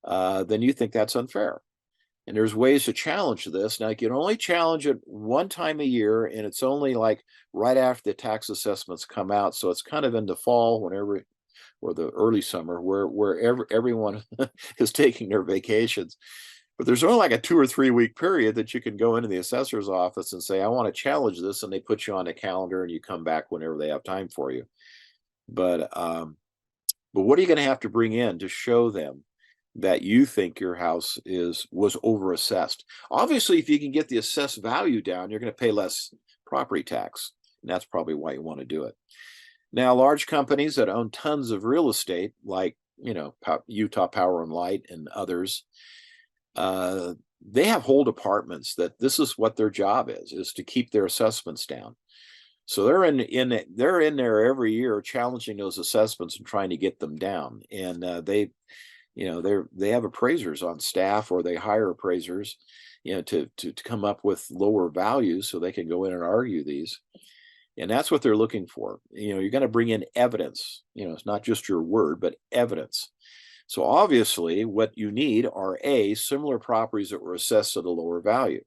then you think that's unfair. And there's ways to challenge this. Now, you can only challenge it one time a year, and it's only like right after the tax assessments come out. So it's kind of in the fall, whenever, or the early summer, where everyone is taking their vacations. But there's only like a 2 or 3 week period that you can go into the assessor's office and say, I want to challenge this. And they put you on a calendar and you come back whenever they have time for you. But what are you going to have to bring in to show them that you think your house was overassessed? Obviously, if you can get the assessed value down, you're going to pay less property tax. And that's probably why you want to do it. Now, large companies that own tons of real estate, like, Utah Power and Light and others, they have whole departments that this is what their job is to keep their assessments down. So they're in there every year challenging those assessments and trying to get them down. And they have appraisers on staff, or they hire appraisers, to come up with lower values so they can go in and argue these. And that's what they're looking for. You're going to bring in evidence. It's not just your word, but evidence. So obviously, what you need are similar properties that were assessed at a lower value.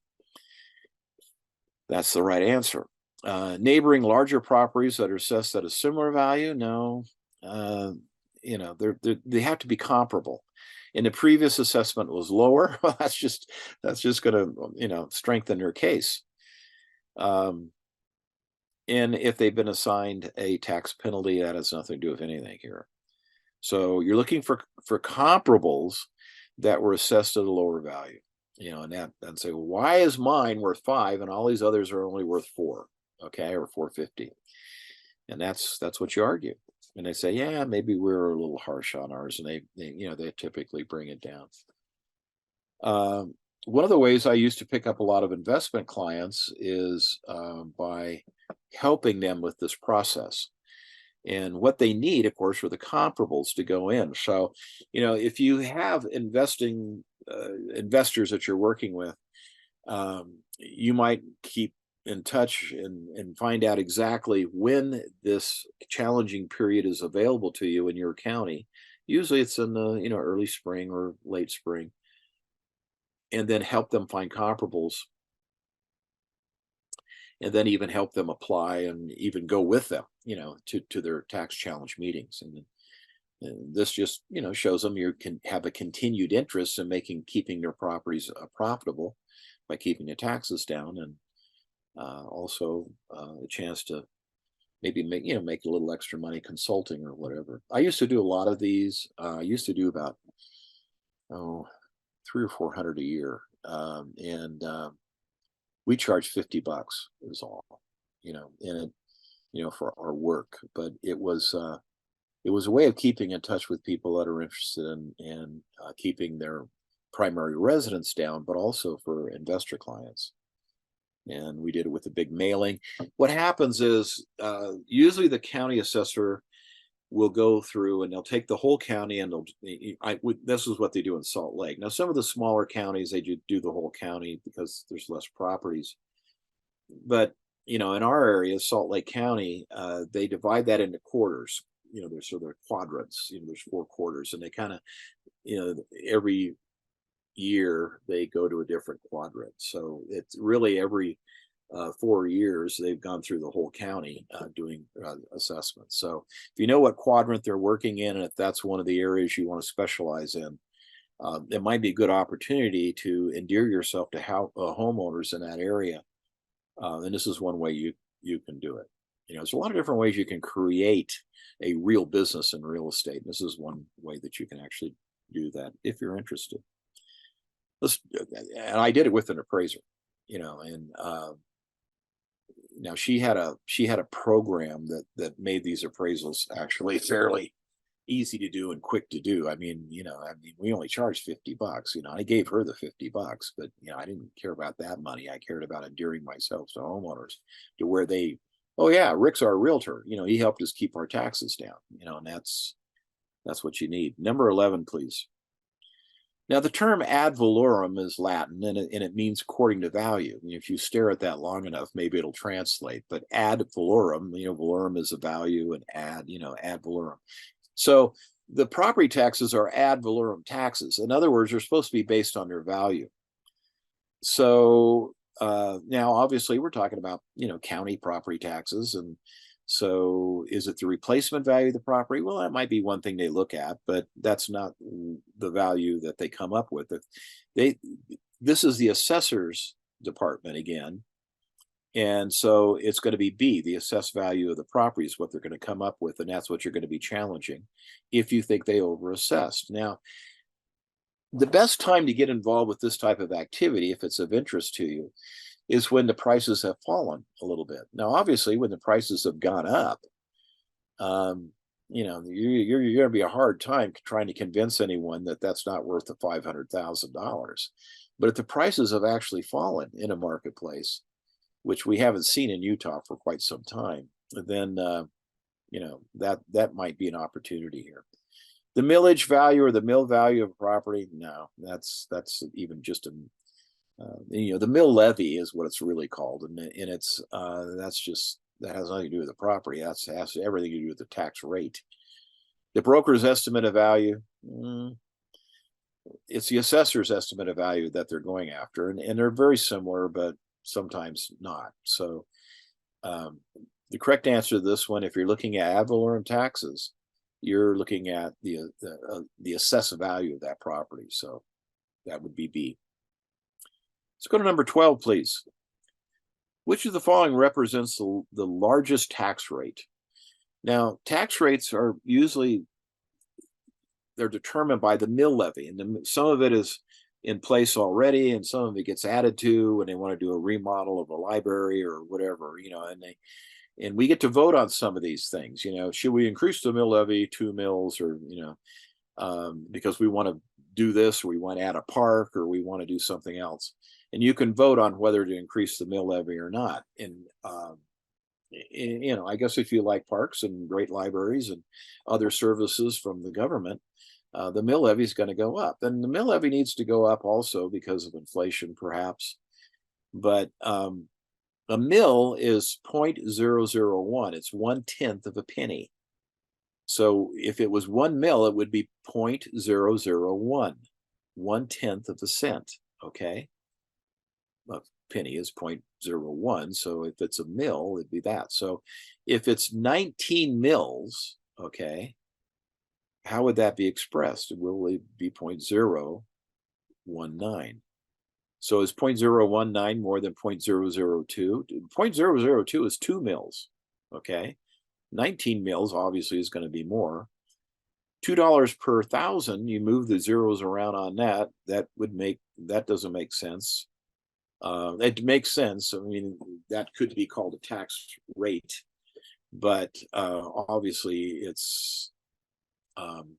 That's the right answer. Neighboring larger properties that are assessed at a similar value, no. They have to be comparable. And the previous assessment was lower. Well, that's just going to strengthen your case. And if they've been assigned a tax penalty, that has nothing to do with anything here. So you're looking for comparables that were assessed at a lower value, and say, well, why is mine worth 5 and all these others are only worth 4, okay, or 450? And that's what you argue. And they say, yeah, maybe we're a little harsh on ours, and they typically bring it down. One of the ways I used to pick up a lot of investment clients is by helping them with this process. And what they need, of course, are the comparables to go in. So, if you have investors that you're working with, you might keep in touch and find out exactly when this challenging period is available to you in your county. Usually it's in the early spring or late spring, and then help them find comparables, and then even help them apply and even go with them, to their tax challenge meetings. And this just, shows them you can have a continued interest in keeping their properties profitable by keeping the taxes down, and also a chance to maybe make a little extra money consulting or whatever. I used to do a lot of these. I used to do about 300 or 400 a year, and We charge $50 is all, and it, for our work. But it was a way of keeping in touch with people that are interested in keeping their primary residence down, but also for investor clients. And we did it with a big mailing. What happens is usually the county assessor will go through and they'll take the whole county and this is what they do in Salt Lake. Now, some of the smaller counties, they do the whole county because there's less properties. But, in our area, Salt Lake County, they divide that into quarters. They're quadrants, there's 4 quarters, and they kind of, every year they go to a different quadrant. So it's really every 4 years they've gone through the whole county doing assessments. So if you know what quadrant they're working in, and if that's one of the areas you want to specialize in, it might be a good opportunity to endear yourself to homeowners in that area. And this is one way you can do it. There's a lot of different ways you can create a real business in real estate. And this is one way that you can actually do that if you're interested. And I did it with an appraiser, and now she had a program that made these appraisals actually fairly easy to do and quick to do. We only charged $50. I gave her the $50, but I didn't care about that money. I cared about endearing myself to homeowners to where oh yeah, Rick's our realtor. He helped us keep our taxes down. And that's what you need. Number 11, please. Now, the term ad valorem is Latin, and it means according to value. If you stare at that long enough, maybe it'll translate. But ad valorem, valorem is a value, and ad valorem. So the property taxes are ad valorem taxes. In other words, they're supposed to be based on their value. So now, obviously, we're talking about county property taxes, and so is it the replacement value of the property? Well, that might be one thing they look at, but that's not the value that they come up with. This is the assessor's department again. And so it's going to be B, the assessed value of the property is what they're going to come up with. And that's what you're going to be challenging if you think they overassessed. Now, the best time to get involved with this type of activity, if it's of interest to you, is when the prices have fallen a little bit. Now, obviously, when the prices have gone up, you're going to be a hard time trying to convince anyone that that's not worth the $500,000. But if the prices have actually fallen in a marketplace, which we haven't seen in Utah for quite some time, then that might be an opportunity here. The millage value or the mill value of property, no, that's even just the mill levy is what it's really called, and it's that has nothing to do with the property. That has everything to do with the tax rate. The broker's estimate of value, it's the assessor's estimate of value that they're going after, and they're very similar, but sometimes not. So the correct answer to this one, if you're looking at ad valorem taxes, you're looking at the assessed value of that property. So that would be B. Let's go to number 12, please. Which of the following represents the largest tax rate? Now, tax rates are usually, they're determined by the mill levy, and some of it is in place already, and some of it gets added to when they want to do a remodel of a library or whatever, and we get to vote on some of these things. Should we increase the mill levy 2 mills, or because we want to do this, or we want to add a park, or we want to do something else, and you can vote on whether to increase the mill levy or not. And I guess if you like parks and great libraries and other services from the government, the mill levy is going to go up. And the mill levy needs to go up also because of inflation, perhaps. But a mill is 0.001. It's 1/10 of a penny. So if it was 1 mil, it would be 0.001, 1/10 of a cent. Okay. A penny is 0.01. So if it's a mil, it'd be that. So if it's 19 mils, okay, how would that be expressed? Will it be 0.019? So is 0.019 more than 0.002? 0.002 is 2 mils. Okay. 19 mils obviously is going to be more. $2 per thousand, you move the zeros around on that. That doesn't make sense. It makes sense. I mean, that could be called a tax rate, but obviously it's um,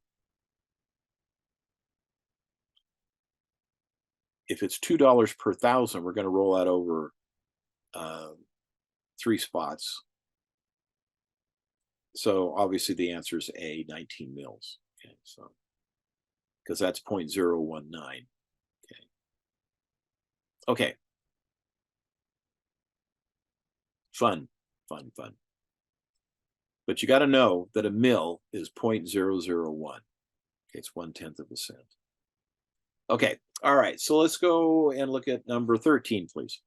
if it's $2 per thousand, we're going to roll that over uh, 3 spots. So obviously the answer is A, 19 mils. Okay, so because that's 0.019. Okay. Okay. Fun, fun, fun. But you got to know that a mil is 0.001. Okay, it's 1/10 of a cent. Okay, all right. So let's go and look at number 13, please.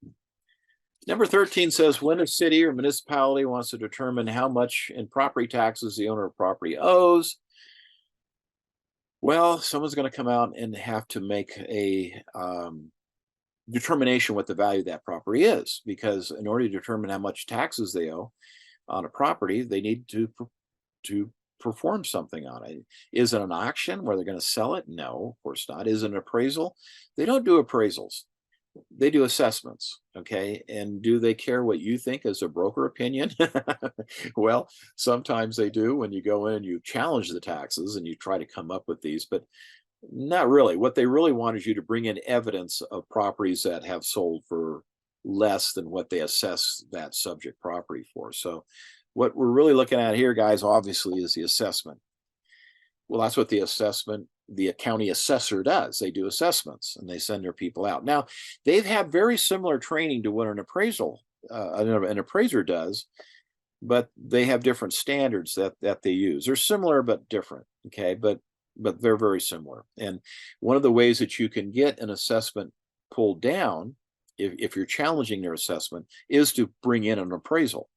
Number 13 says when a city or municipality wants to determine how much in property taxes the owner of property owes, well, someone's going to come out and have to make a determination what the value of that property is, because in order to determine how much taxes they owe on a property, they need to perform something on it. Is it an auction where they're going to sell it? No, of course not. Is it an appraisal? They don't do appraisals. They do assessments. Okay. And do they care what you think as a broker opinion? Well, sometimes they do when you go in and you challenge the taxes and you try to come up with these, but not really. What they really want is you to bring in evidence of properties that have sold for less than what they assess that subject property for. So what we're really looking at here, guys, obviously is the assessment. Well, that's what the county assessor does. They do assessments and they send their people out. Now, they've had very similar training to what an appraiser does, but they have different standards that they use. They're similar but different. Okay, but they're very similar. And one of the ways that you can get an assessment pulled down, if you're challenging their assessment, is to bring in an appraisal.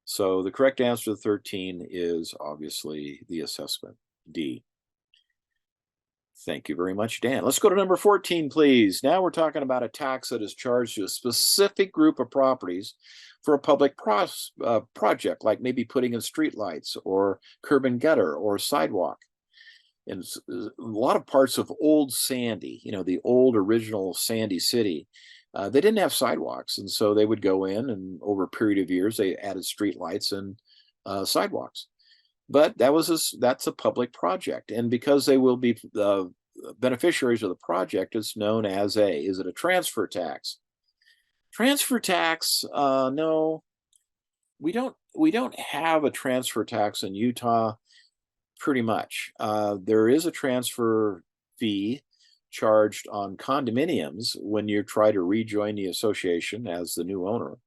So the correct answer to 13 is obviously the assessment, D. Thank you very much, Dan. Let's go to number 14, please. Now we're talking about a tax that is charged to a specific group of properties for a public project, like maybe putting in streetlights or curb and gutter or sidewalk. In a lot of parts of old Sandy, the old original Sandy City, they didn't have sidewalks. And so they would go in and over a period of years, they added streetlights and sidewalks. But that's a public project. And because they will be beneficiaries of the project, it's known as is it a transfer tax? Transfer tax, no, we don't have a transfer tax in Utah. Pretty much. There is a transfer fee charged on condominiums when you try to rejoin the association as the new owner.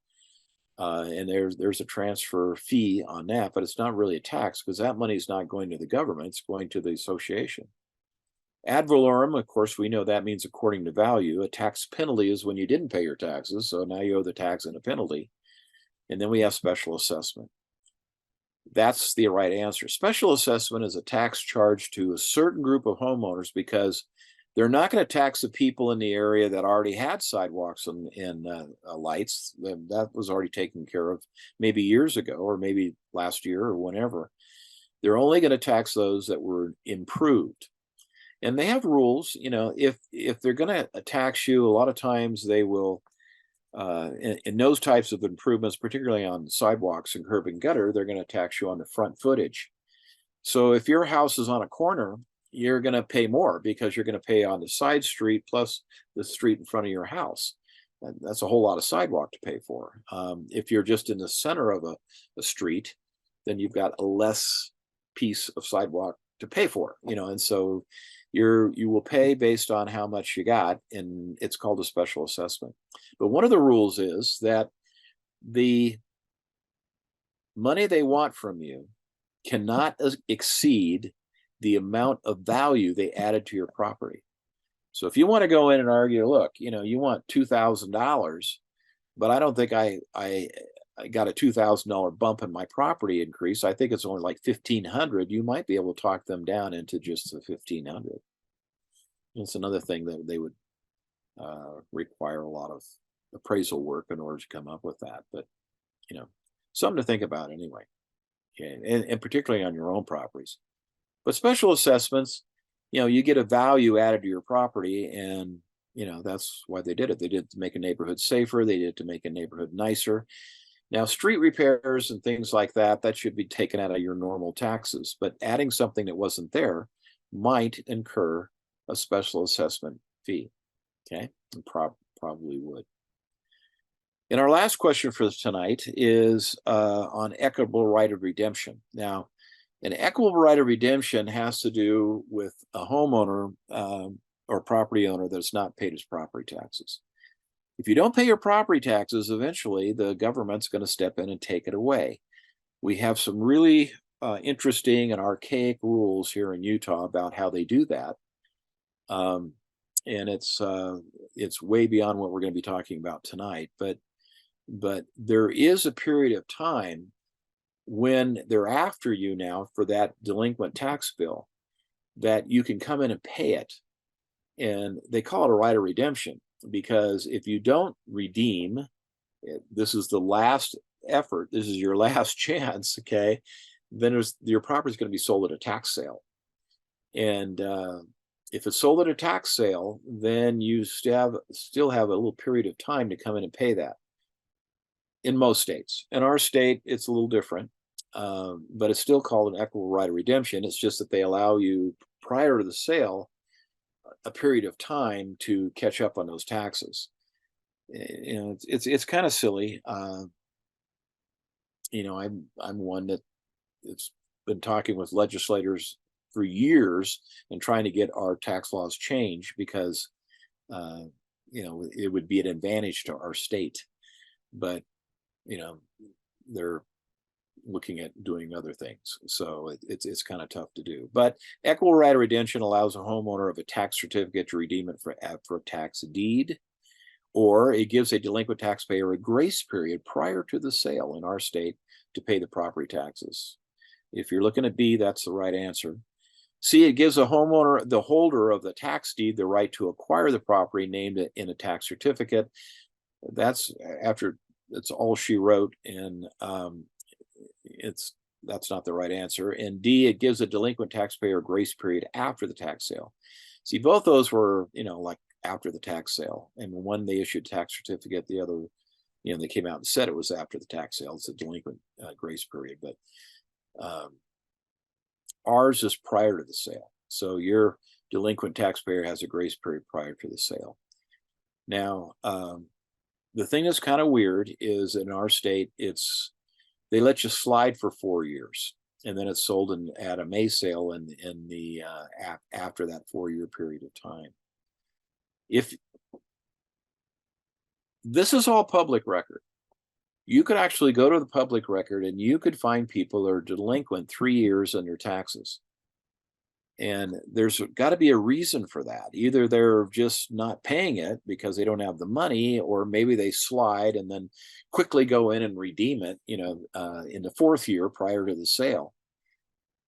And there's a transfer fee on that, but it's not really a tax because that money is not going to the government, it's going to the association. Ad valorem, of course, we know that means according to value. A tax penalty is when you didn't pay your taxes, so now you owe the tax and a penalty. And then we have special assessment. That's the right answer. Special assessment is a tax charge to a certain group of homeowners because they're not going to tax the people in the area that already had sidewalks and lights. That was already taken care of maybe years ago or maybe last year or whenever. They're only going to tax those that were improved. And they have rules, if they're going to tax you, a lot of times they will in those types of improvements, particularly on sidewalks and curb and gutter, they're going to tax you on the front footage. So if your house is on a corner, you're going to pay more because you're going to pay on the side street plus the street in front of your house. And that's a whole lot of sidewalk to pay for. If you're just in the center of a street, then you've got a less piece of sidewalk to pay for, and so you will pay based on how much you got, and it's called a special assessment. But one of the rules is that the money they want from you cannot exceed the amount of value they added to your property. So if you want to go in and argue, look, you want $2,000, but I don't think I got a $2,000 bump in my property increase. I think it's only like $1,500. You might be able to talk them down into just the $1,500. It's another thing that they would require a lot of appraisal work in order to come up with that. But something to think about anyway. Okay, and particularly on your own properties. But special assessments, you get a value added to your property, and that's why they did it. They did it to make a neighborhood safer. They did it to make a neighborhood nicer. Now, street repairs and things like that, that should be taken out of your normal taxes. But adding something that wasn't there might incur a special assessment fee. Okay, and probably would. And our last question for tonight is on equitable right of redemption. Now, an equitable right of redemption has to do with a homeowner or property owner that's not paid his property taxes. If you don't pay your property taxes, eventually the government's going to step in and take it away. We have some really interesting and archaic rules here in Utah about how they do that. And it's way beyond what we're going to be talking about tonight. But there is a period of time when they're after you now for that delinquent tax bill that you can come in and pay it. And they call it a right of redemption, because if you don't redeem, this is the last effort, this is your last chance, okay, then your property is going to be sold at a tax sale. And if it's sold at a tax sale, then you still have a little period of time to come in and pay that. In most states. In our state, it's a little different, but it's still called an equitable right of redemption. It's just that they allow you, prior to the sale, a period of time to catch up on those taxes. It's kind of silly. I'm one that it's been talking with legislators for years and trying to get our tax laws changed, because it would be an advantage to our state. But they're looking at doing other things, so it's kind of tough to do. But equitable right of redemption allows a homeowner of a tax certificate to redeem it for a tax deed, or it gives a delinquent taxpayer a grace period prior to the sale in our state to pay the property taxes. If you're looking at B, that's the right answer. C, it gives a homeowner, the holder of the tax deed, the right to acquire the property named in a tax certificate. That's all she wrote, and that's not the right answer. And D, it gives a delinquent taxpayer a grace period after the tax sale. See, both those were, like after the tax sale. And one, they issued tax certificate. The other, they came out and said it was after the tax sale. It's a delinquent grace period. But ours is prior to the sale. So your delinquent taxpayer has a grace period prior to the sale. Now, the thing that's kind of weird is in our state, they let you slide for 4 years, and then it's sold at a May sale in the after that 4-year period of time. If this is all public record, you could actually go to the public record and you could find people that are delinquent 3 years in their taxes. And there's got to be a reason for that. Either they're just not paying it because they don't have the money, or maybe they slide and then quickly go in and redeem it, in the 4th year prior to the sale.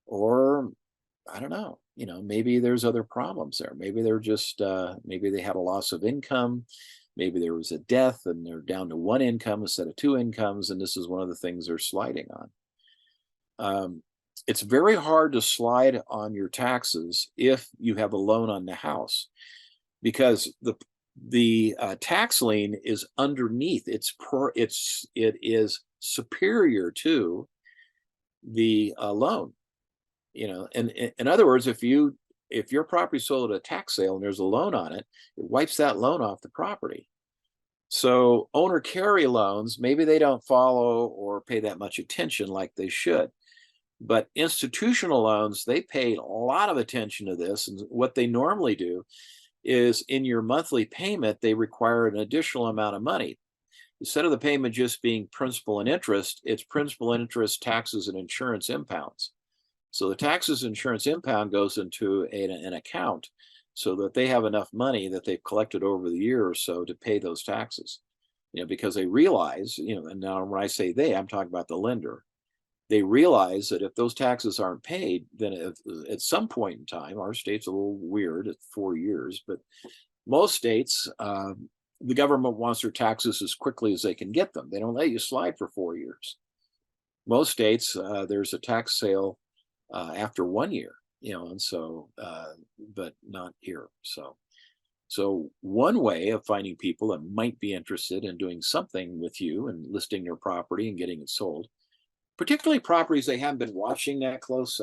Or I don't know, maybe there's other problems there. Maybe they're just, maybe they had a loss of income. Maybe there was a death and they're down to 1 income instead of 2 incomes. And this is one of the things they're sliding on. It's very hard to slide on your taxes if you have a loan on the house, because the tax lien is underneath. It is superior to the loan. And in other words, if your property sold at a tax sale and there's a loan on it, it wipes that loan off the property. So owner carry loans, maybe they don't follow or pay that much attention like they should. But institutional loans, they pay a lot of attention to this. And what they normally do is in your monthly payment, they require an additional amount of money. Instead of the payment just being principal and interest, it's principal, interest, taxes, and insurance impounds. So the taxes and insurance impound goes into an account so that they have enough money that they've collected over the year or so to pay those taxes. Because they realize, and now when I say they, I'm talking about the lender. They realize that if those taxes aren't paid, then at some point in time, our state's a little weird at 4 years, but most states, the government wants their taxes as quickly as they can get them. They don't let you slide for 4 years. Most states, there's a tax sale after 1 year, and so, but not here. So So one way of finding people that might be interested in doing something with you and listing their property and getting it sold, particularly properties they haven't been watching that close,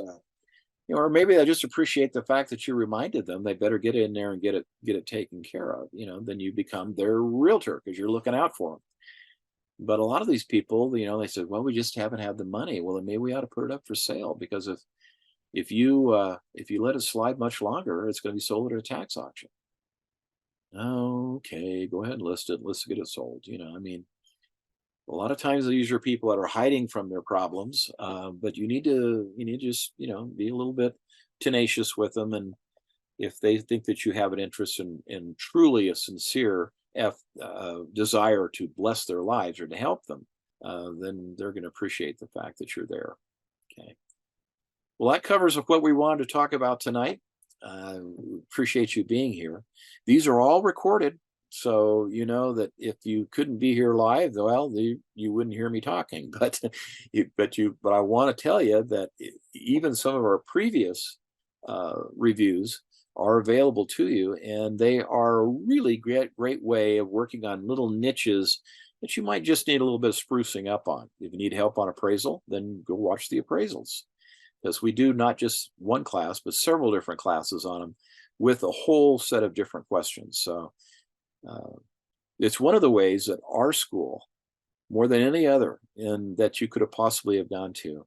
or maybe they just appreciate the fact that you reminded them they better get in there and get it taken care of. Then you become their realtor because you're looking out for them. But a lot of these people, they said, "Well, we just haven't had the money." Well, then maybe we ought to put it up for sale, because if you let it slide much longer, it's going to be sold at a tax auction. Okay, go ahead and list it. Let's get it sold. I mean, a lot of times these are people that are hiding from their problems, but you need to just be a little bit tenacious with them, and if they think that you have an interest in truly a sincere desire to bless their lives or to help them, then they're going to appreciate the fact that you're there. Okay. Well, that covers what we wanted to talk about tonight. Appreciate you being here. These are all recorded, so you know that if you couldn't be here live, well, you wouldn't hear me talking. But but I want to tell you that even some of our previous reviews are available to you, and they are a really great way of working on little niches that you might just need a little bit of sprucing up on. If you need help on appraisal, then go watch the appraisals, because we do not just one class, but several different classes on them with a whole set of different questions. So uh, it's one of the ways that our school, more than any other, and that you could have possibly have gone to,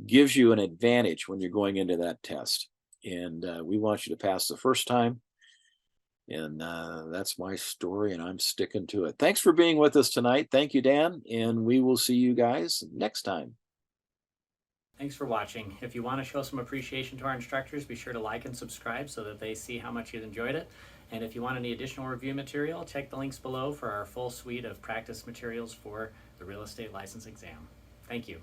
gives you an advantage when you're going into that test. And we want you to pass the first time. And that's my story, and I'm sticking to it. Thanks for being with us tonight. Thank you, Dan. And we will see you guys next time. Thanks for watching. If you want to show some appreciation to our instructors, be sure to like and subscribe so that they see how much you enjoyed it. And if you want any additional review material, check the links below for our full suite of practice materials for the real estate license exam. Thank you.